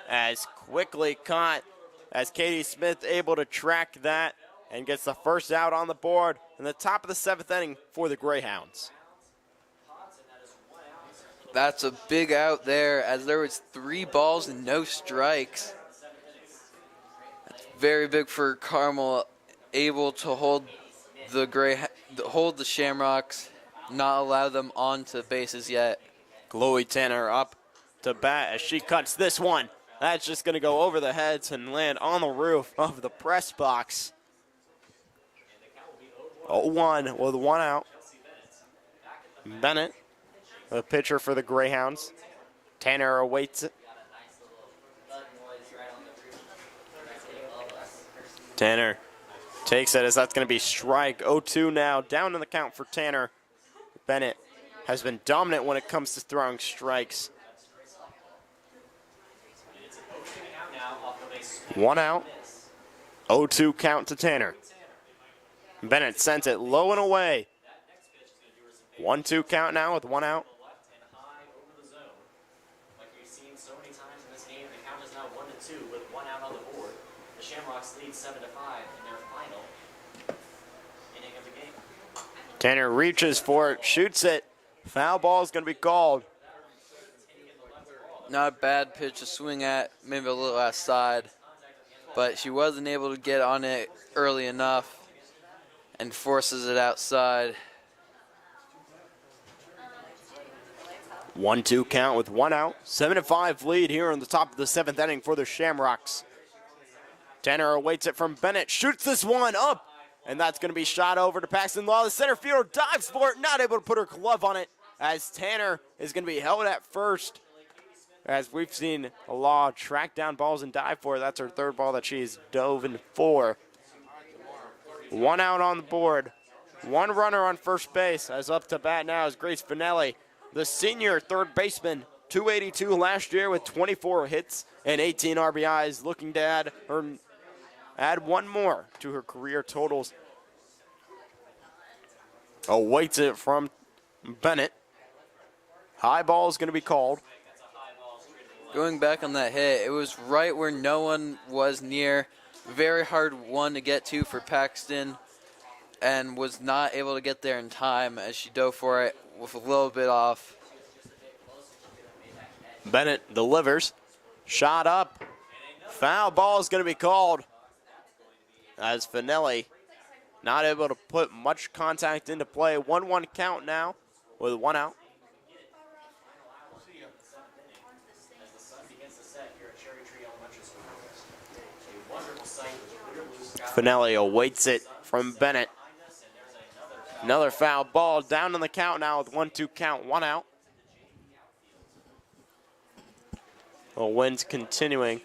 As quickly caught as Katie Smith able to track that and gets the first out on the board in the top of the 7th inning for the Greyhounds. That's a big out there, as there was 3 balls and no strikes. That's very big for Carmel, able to hold the Shamrocks, not allow them onto bases yet. Chloe Tanner up to bat as she cuts this one. That's just going to go over the heads and land on the roof of the press box. 0-1 with 1 out. Bennett, the pitcher for the Greyhounds. Tanner awaits it. Tanner takes it as that's going to be strike. 0-2 now. Down in the count for Tanner. Bennett has been dominant when it comes to throwing strikes. 1 out. 0-2 count to Tanner. Bennett sends it low and away. 1-2 count now with 1 out. Like we've seen so many times in this game, the count is now 1-2 with 1 out on the board. The Shamrocks lead 7-5 in their final inning of the game. Tanner reaches for it, shoots it. Foul ball is going to be called. Not a bad pitch to swing at, maybe a little outside, but she wasn't able to get on it early enough and forces it outside. 1-2 count with 1 out. 7-5 lead here in the top of the 7th inning for the Shamrocks. Tanner awaits it from Bennett, shoots this one up, and that's going to be shot over to Paxton Law. The center fielder dives for it, not able to put her glove on it, as Tanner is going to be held at first. As we've seen Law track down balls and dive for it. That's her third ball that she's dove in for. 1 out on the board. 1 runner on first base. As up to bat now is Grace Finelli, the senior third baseman. 282 last year with 24 hits and 18 RBIs. Looking to add 1 more to her career totals. Awaits it from Bennett. High ball is going to be called. Going back on that hit, it was right where no one was near. Very hard one to get to for Paxton, and was not able to get there in time as she dove for it with a little bit off. Bennett delivers. Shot up. Foul ball is going to be called, as Finelli not able to put much contact into play. 1-1 count now with 1 out. Finelli awaits it from Bennett. Another foul ball down on the count now with 1-2 count, 1 out. The wind's continuing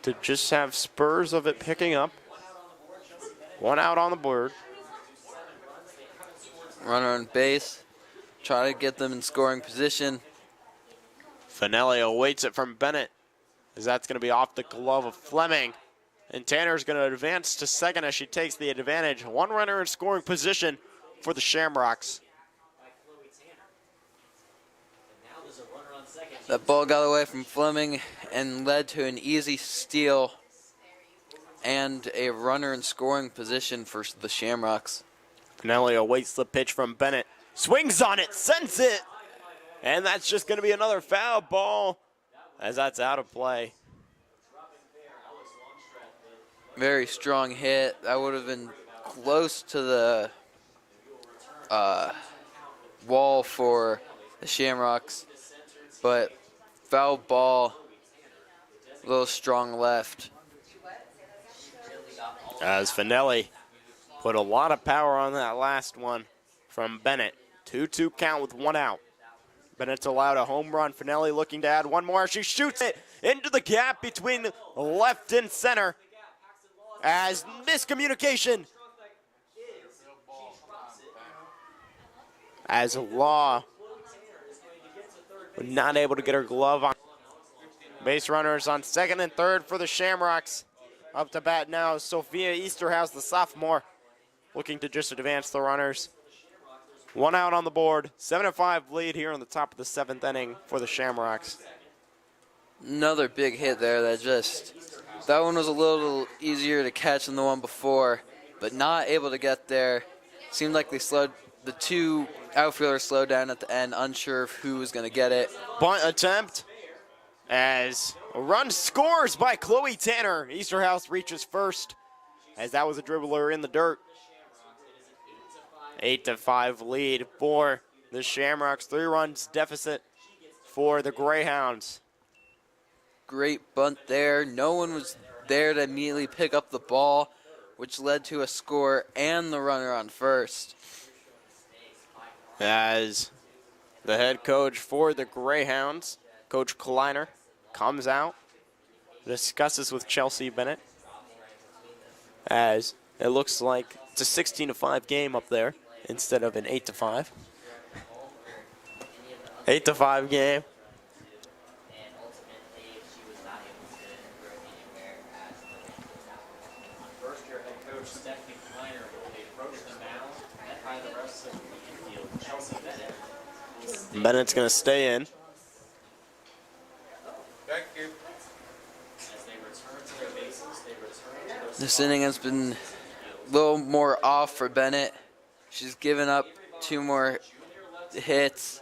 to just have spurs of it picking up. 1 out on the board. Runner on base. Try to get them in scoring position. Finelli awaits it from Bennett, as that's going to be off the glove of Fleming. And Tanner's going to advance to second as she takes the advantage. 1 runner in scoring position for the Shamrocks. That ball got away from Fleming and led to an easy steal and a runner in scoring position for the Shamrocks. Finelli awaits the pitch from Bennett. Swings on it, sends it. And that's just going to be another foul ball, as that's out of play. Very strong hit. That would have been close to the wall for the Shamrocks, but foul ball, a little strong left. As Finelli put a lot of power on that last one from Bennett. 2-2 count with 1 out. Bennett's allowed a home run. Finelli looking to add 1 more. She shoots it into the gap between left and center. As miscommunication. As Law not able to get her glove on. Base runners on second and third for the Shamrocks. Up to bat now, Sophia Easterhouse, the sophomore, looking to just advance the runners. 1 out on the board. 7-5 lead here in the top of the 7th inning for the Shamrocks. Another big hit there that one was a little easier to catch than the one before, but not able to get there. Seemed like the 2 outfielders slowed down at the end, unsure of who was going to get it. Bunt attempt, as a run scores by Chloe Tanner. Easterhouse reaches first, as that was a dribbler in the dirt. 8-5 lead for the Shamrocks. 3 runs deficit for the Greyhounds. Great bunt there. No one was there to immediately pick up the ball, which led to a score and the runner on first. As the head coach for the Greyhounds, Coach Kleiner, comes out, discusses with Chelsea Bennett, as it looks like it's a 16-5 game up there instead of an 8-5. 8-5 game. First-year head coach Stephanie Kleiner will approach the mound, met by the rest of the infield. Chelsea Bennett. Bennett's going to stay in. Thank you. As they return to their bases, they return to their This inning has been a little more off for Bennett. She's given up 2 more hits.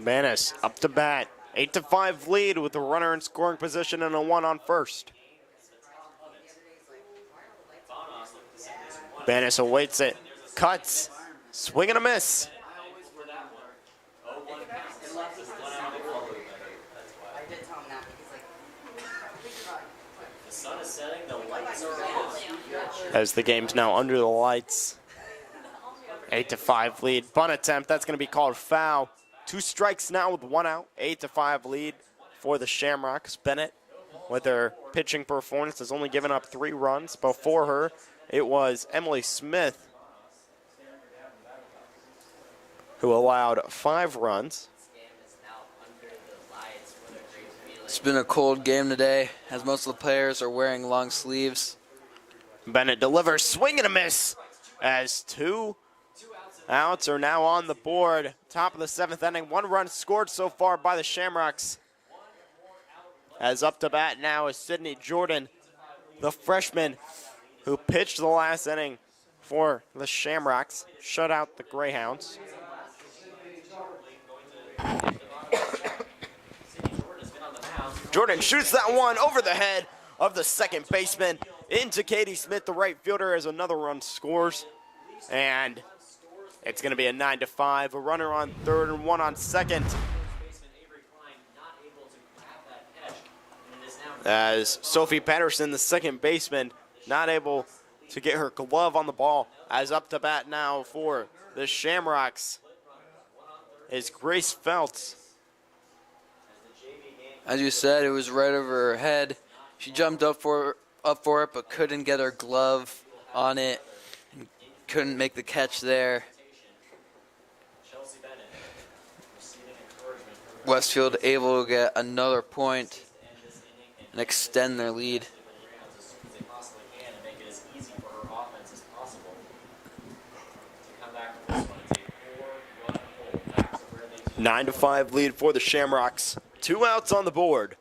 Banis up to bat. 8-5 lead with a runner in scoring position and a 1 on first. Banis awaits it. Cuts. Swing and a miss. The sun is setting, the lights are on. As the game's now under the lights. 8-5 lead. Bunt attempt. That's going to be called foul. 2 strikes now with 1 out. 8-5 lead for the Shamrocks. Bennett, with her pitching performance, has only given up 3 runs. Before her, it was Emily Smith who allowed 5 runs. It's been a cold game today, as most of the players are wearing long sleeves. Bennett delivers, swing and a miss, as 2 outs are now on the board. Top of the 7th inning, 1 run scored so far by the Shamrocks. As up to bat now is Sydney Jordan, the freshman who pitched the last inning for the Shamrocks, shut out the Greyhounds. Jordan shoots that one over the head of the second baseman into Katie Smith, the right fielder, as another run scores. And it's going to be a 9-5, a runner on third and 1 on second. As Sophie Patterson, the second baseman, not able to get her glove on the ball. As up to bat now for the Shamrocks is Grace Feltz. As you said, it was right over her head. She jumped up for it, but couldn't get her glove on it. And couldn't make the catch there. Westfield able to get another point and extend their lead. 9-5 lead for the Shamrocks. 2 outs on the board.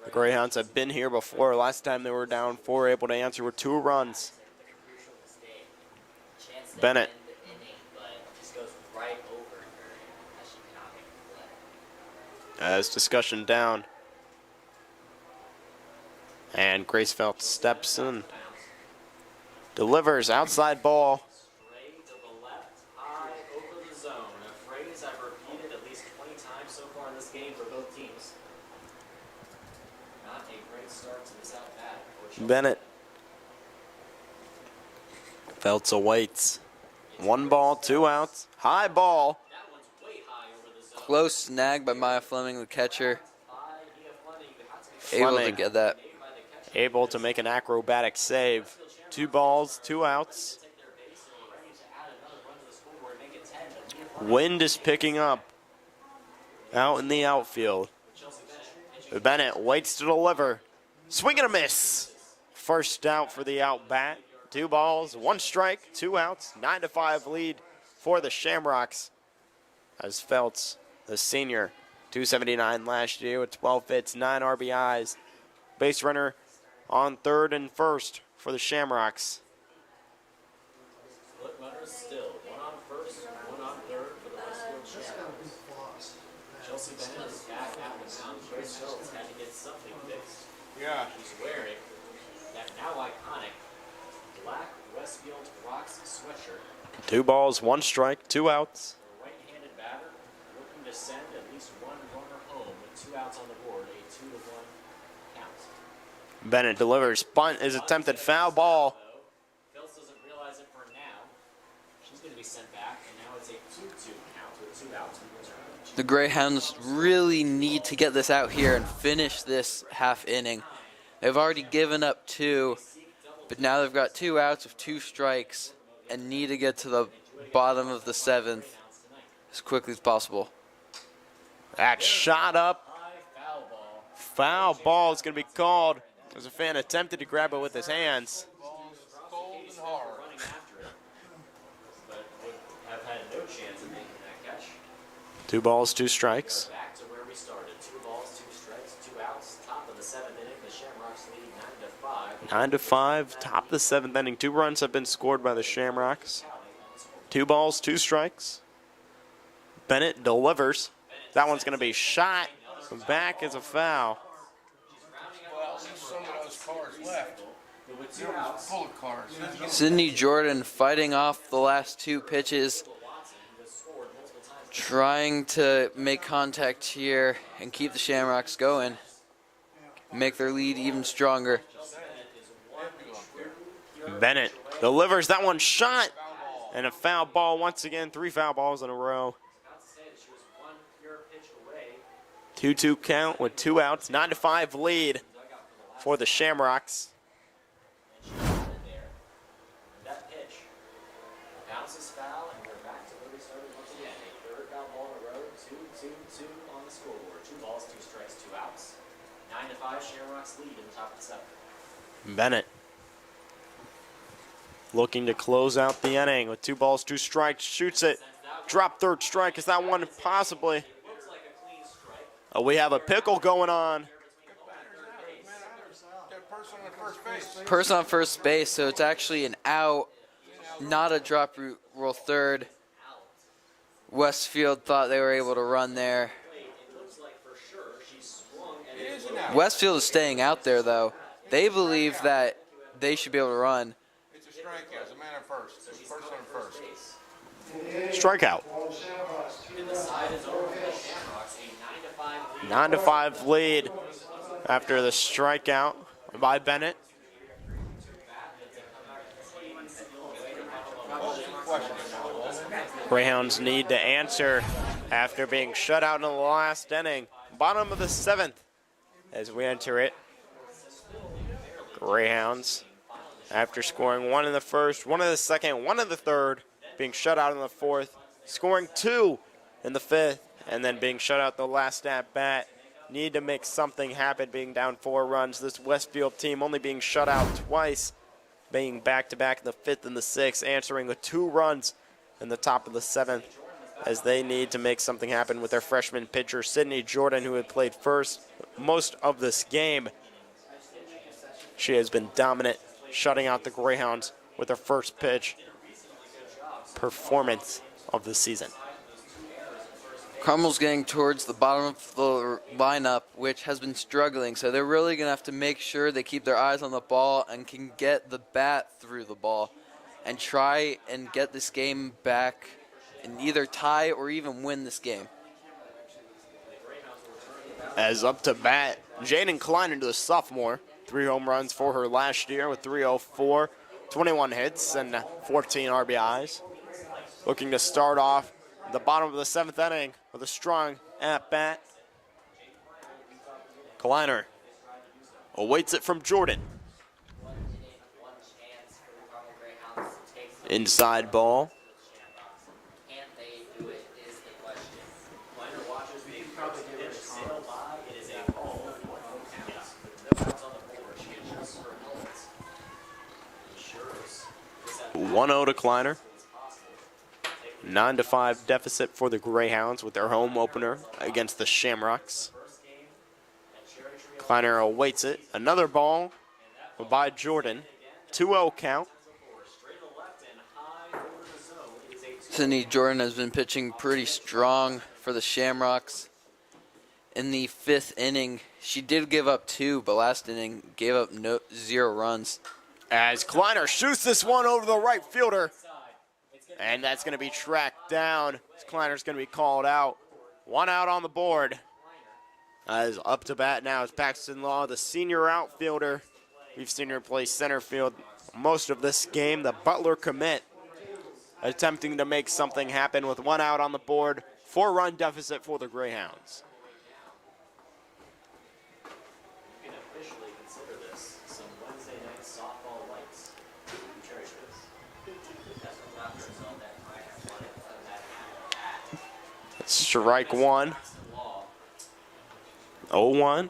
The Greyhounds have been here before. Last time they were down 4, able to answer with 2 runs. Bennett. As discussion down. And Grace Feltz steps in. Delivers outside ball. Bennett. Feltz awaits. 1 ball, 2 outs. High ball. Close snag by Maya Fleming, the catcher. Able to get that. Able to make an acrobatic save. 2 balls, 2 outs. Wind is picking up out in the outfield. Bennett waits to deliver. Swing and a miss. First out for the out bat. 2 balls, 1 strike, 2 outs. 9-5 lead for the Shamrocks. As Feltz, the senior, 279 last year with 12 hits, 9 RBIs. Base runner on third and first for the Shamrocks. Split runners still. 1 on first, 1 on third for the Westfield Shamrocks. Chelsea Bennett is back out of the mound. Grace Feltz had to get something fixed. Yeah. She's wearing that now iconic black Westfield Rocks sweatshirt. 2 balls, 1 strike, 2 outs. A right-handed batter looking to send at least 1 runner home with 2 outs on the board, a 2-1 count. Bennett delivers. Bunt is attempted. Foul ball. Feltz doesn't realize it for now. She's going to be sent back, and now it's a 2-2 count with 2 outs. The Greyhounds really need to get this out here and finish this half inning. They've already given up 2, but now they've got 2 outs with 2 strikes and need to get to the bottom of the 7th as quickly as possible. That shot up. Foul ball is going to be called as a fan attempted to grab it with his hands. Cold and hard. But would have had no chance of making that catch. 2 balls, 2 strikes. Back to where we started. 2 balls, 2 strikes, 2 outs. Top of the 7th inning, the Shamrocks lead 9-5. 9-5, top of the 7th inning. 2 runs have been scored by the Shamrocks. 2 balls, 2 strikes. Bennett delivers. That one's going to be shot back as a foul. Well, at least some of those cars left. It was full of cars. Sydney Jordan fighting off the last 2 pitches, trying to make contact here and keep the Shamrocks going, make their lead even stronger. Bennett delivers. That one shot. And a foul ball once again. 3 foul balls in a row. 2-2 count with 2 outs. 9-5 lead for the Shamrocks. That pitch bounces foul, and we're back to where we started once again. A 3rd foul ball in a row. 2-2-2 on the scoreboard. 2 balls, 2 strikes, 2 outs. 9-5 Shamrocks lead in the top of the 7th. Bennett looking to close out the inning with 2 balls, 2 strikes. Shoots it. Drop 3rd strike. Is that one possibly? Oh, we have a pickle going on. Person on first base, so it's actually an out, not a drop rule 3rd. Westfield thought they were able to run there. Westfield is staying out there, though. They believe that they should be able to run. It's a strikeout. It's a man at first. It's person on first. Strikeout. 9-5 lead after the strikeout by Bennett. Greyhounds need to answer after being shut out in the last inning. Bottom of the 7th as we enter it. Greyhounds, after scoring 1 in the 1st, 1 in the 2nd, 1 in the 3rd, being shut out in the 4th, scoring 2 in the 5th, and then being shut out the last at bat. Need to make something happen, being down 4 runs. This Westfield team only being shut out twice, being back-to-back in the 5th and the 6th, answering with 2 runs in the top of the 7th, as they need to make something happen with their freshman pitcher, Sydney Jordan, who had played first most of this game. She has been dominant, shutting out the Greyhounds with her first pitch performance of the season. Carmel's getting towards the bottom of the lineup, which has been struggling, so they're really going to have to make sure they keep their eyes on the ball and can get the bat through the ball and try and get this game back and either tie or even win this game. As up to bat, Jaden Kleiner, the sophomore. 3 home runs for her last year with 304, 21 hits, and 14 RBIs. Looking to start off the bottom of the 7th inning with a strong at-bat. Kleiner awaits it from Jordan. Inside ball. Can they do it is the question. Kleiner watches the pitch sail by. It is a ball. 1 counts. No outs on the board. She adjusts her helmets. Ensures 1-0 to Kleiner. 9-5 deficit for the Greyhounds with their home opener against the Shamrocks. Kleiner awaits it. Another ball by Jordan. 2-0 count. Sydney Jordan has been pitching pretty strong for the Shamrocks. In the 5th inning, she did give up 2, but last inning gave up 0 runs. As Kleiner shoots this one over the right fielder. And that's going to be tracked down. Kleiner's going to be called out. 1 out on the board. As up to bat now is Paxton Law, the senior outfielder. We've seen her play center field most of this game. The Butler commit attempting to make something happen with 1 out on the board. 4-run deficit for the Greyhounds. You can officially consider this some Wednesday night softball lights. You cherish this. Strike 1. 0-1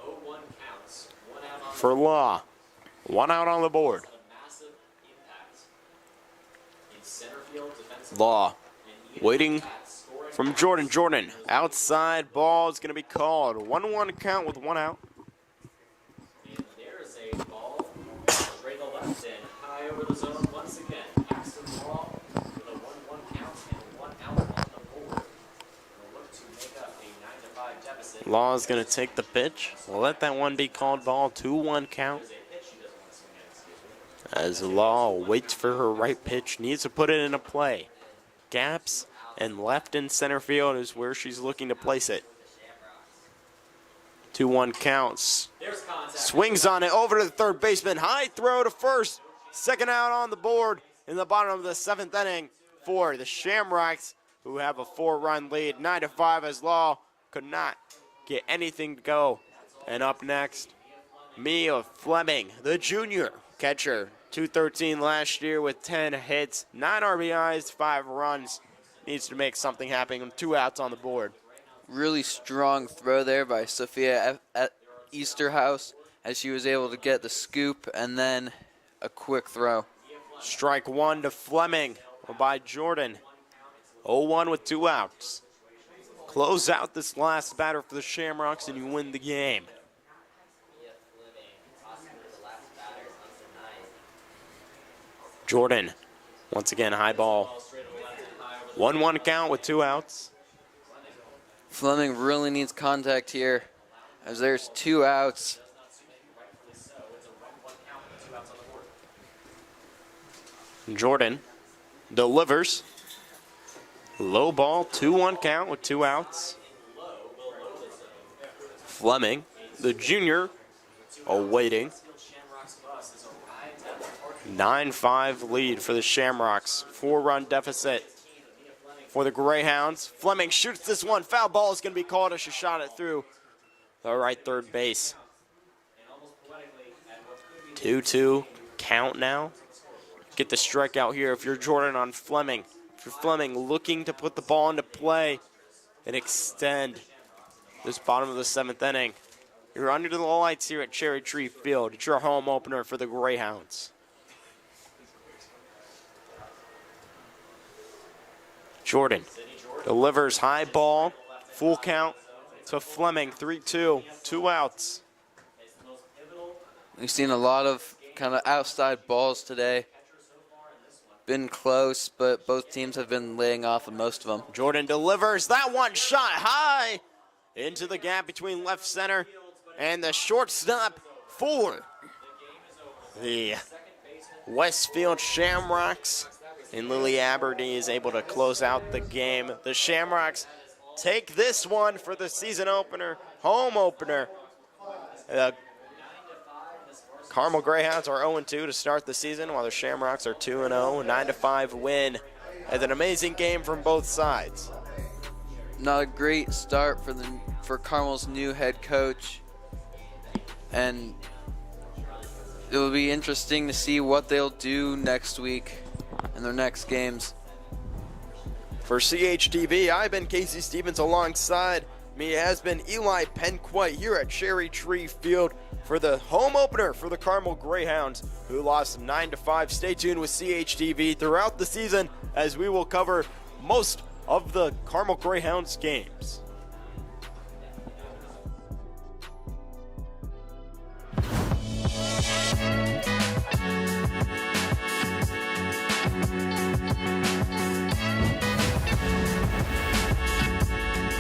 for Law. 1 out on the board. Law waiting from Jordan. Jordan, outside ball is going to be called. 1-1 count with 1 out. And there's a ball straight to left and high over the zone once again. Paxton Law with a 1-1 count. Law is going to take the pitch. We'll let that one be called ball. 2-1 count. As Law waits for her right pitch, needs to put it into play. Gaps and left and center field is where she's looking to place it. 2-1 counts. Swings on it over to the third baseman. High throw to first. Second out on the board in the bottom of the 7th inning for the Shamrocks, who have a 4-run lead. 9-5 as Law could not get anything to go. And up next, Mia Fleming, the junior catcher. 213 last year with 10 hits, 9 RBIs, 5 runs. Needs to make something happen with 2 outs on the board. Really strong throw there by Sophia at Easterhouse as she was able to get the scoop and then a quick throw. Strike 1 to Fleming by Jordan. 0-1 with 2 outs. Close out this last batter for the Shamrocks and you win the game. Jordan, once again, high ball. 1-1 count with 2 outs. Fleming really needs contact here as there's 2 outs. Jordan delivers. Low ball, 2-1 count with 2 outs. Fleming, the junior, awaiting. 9-5 lead for the Shamrocks. 4-run deficit for the Greyhounds. Fleming shoots this one. Foul ball is going to be called as she shot it through the right third base. 2-2 count now. Get the strikeout here if you're Jordan on Fleming. If you're Fleming looking to put the ball into play and extend this bottom of the 7th inning. You're under the lights here at Cherry Tree Field. It's your home opener for the Greyhounds. Jordan delivers high ball, full count to Fleming, 3-2, 2 outs. We've seen a lot of kind of outside balls today. Been close, but both teams have been laying off of most of them. Jordan delivers that one shot high into the gap between left center and the shortstop for the Westfield Shamrocks. And Lily Aberdeen is able to close out the game. The Shamrocks take this one for the season opener, home opener. Carmel Greyhounds are 0-2 to start the season, while the Shamrocks are 2-0. 9-5 win. And an amazing game from both sides. Not a great start for Carmel's new head coach. And it will be interesting to see what they'll do next week in their next games. For CHTV, I've been Casey Stevens. Alongside me has been Eli Penquite here at Cherry Tree Field for the home opener for the Carmel Greyhounds, who lost 9-5. Stay tuned with CHTV throughout the season as we will cover most of the Carmel Greyhounds games.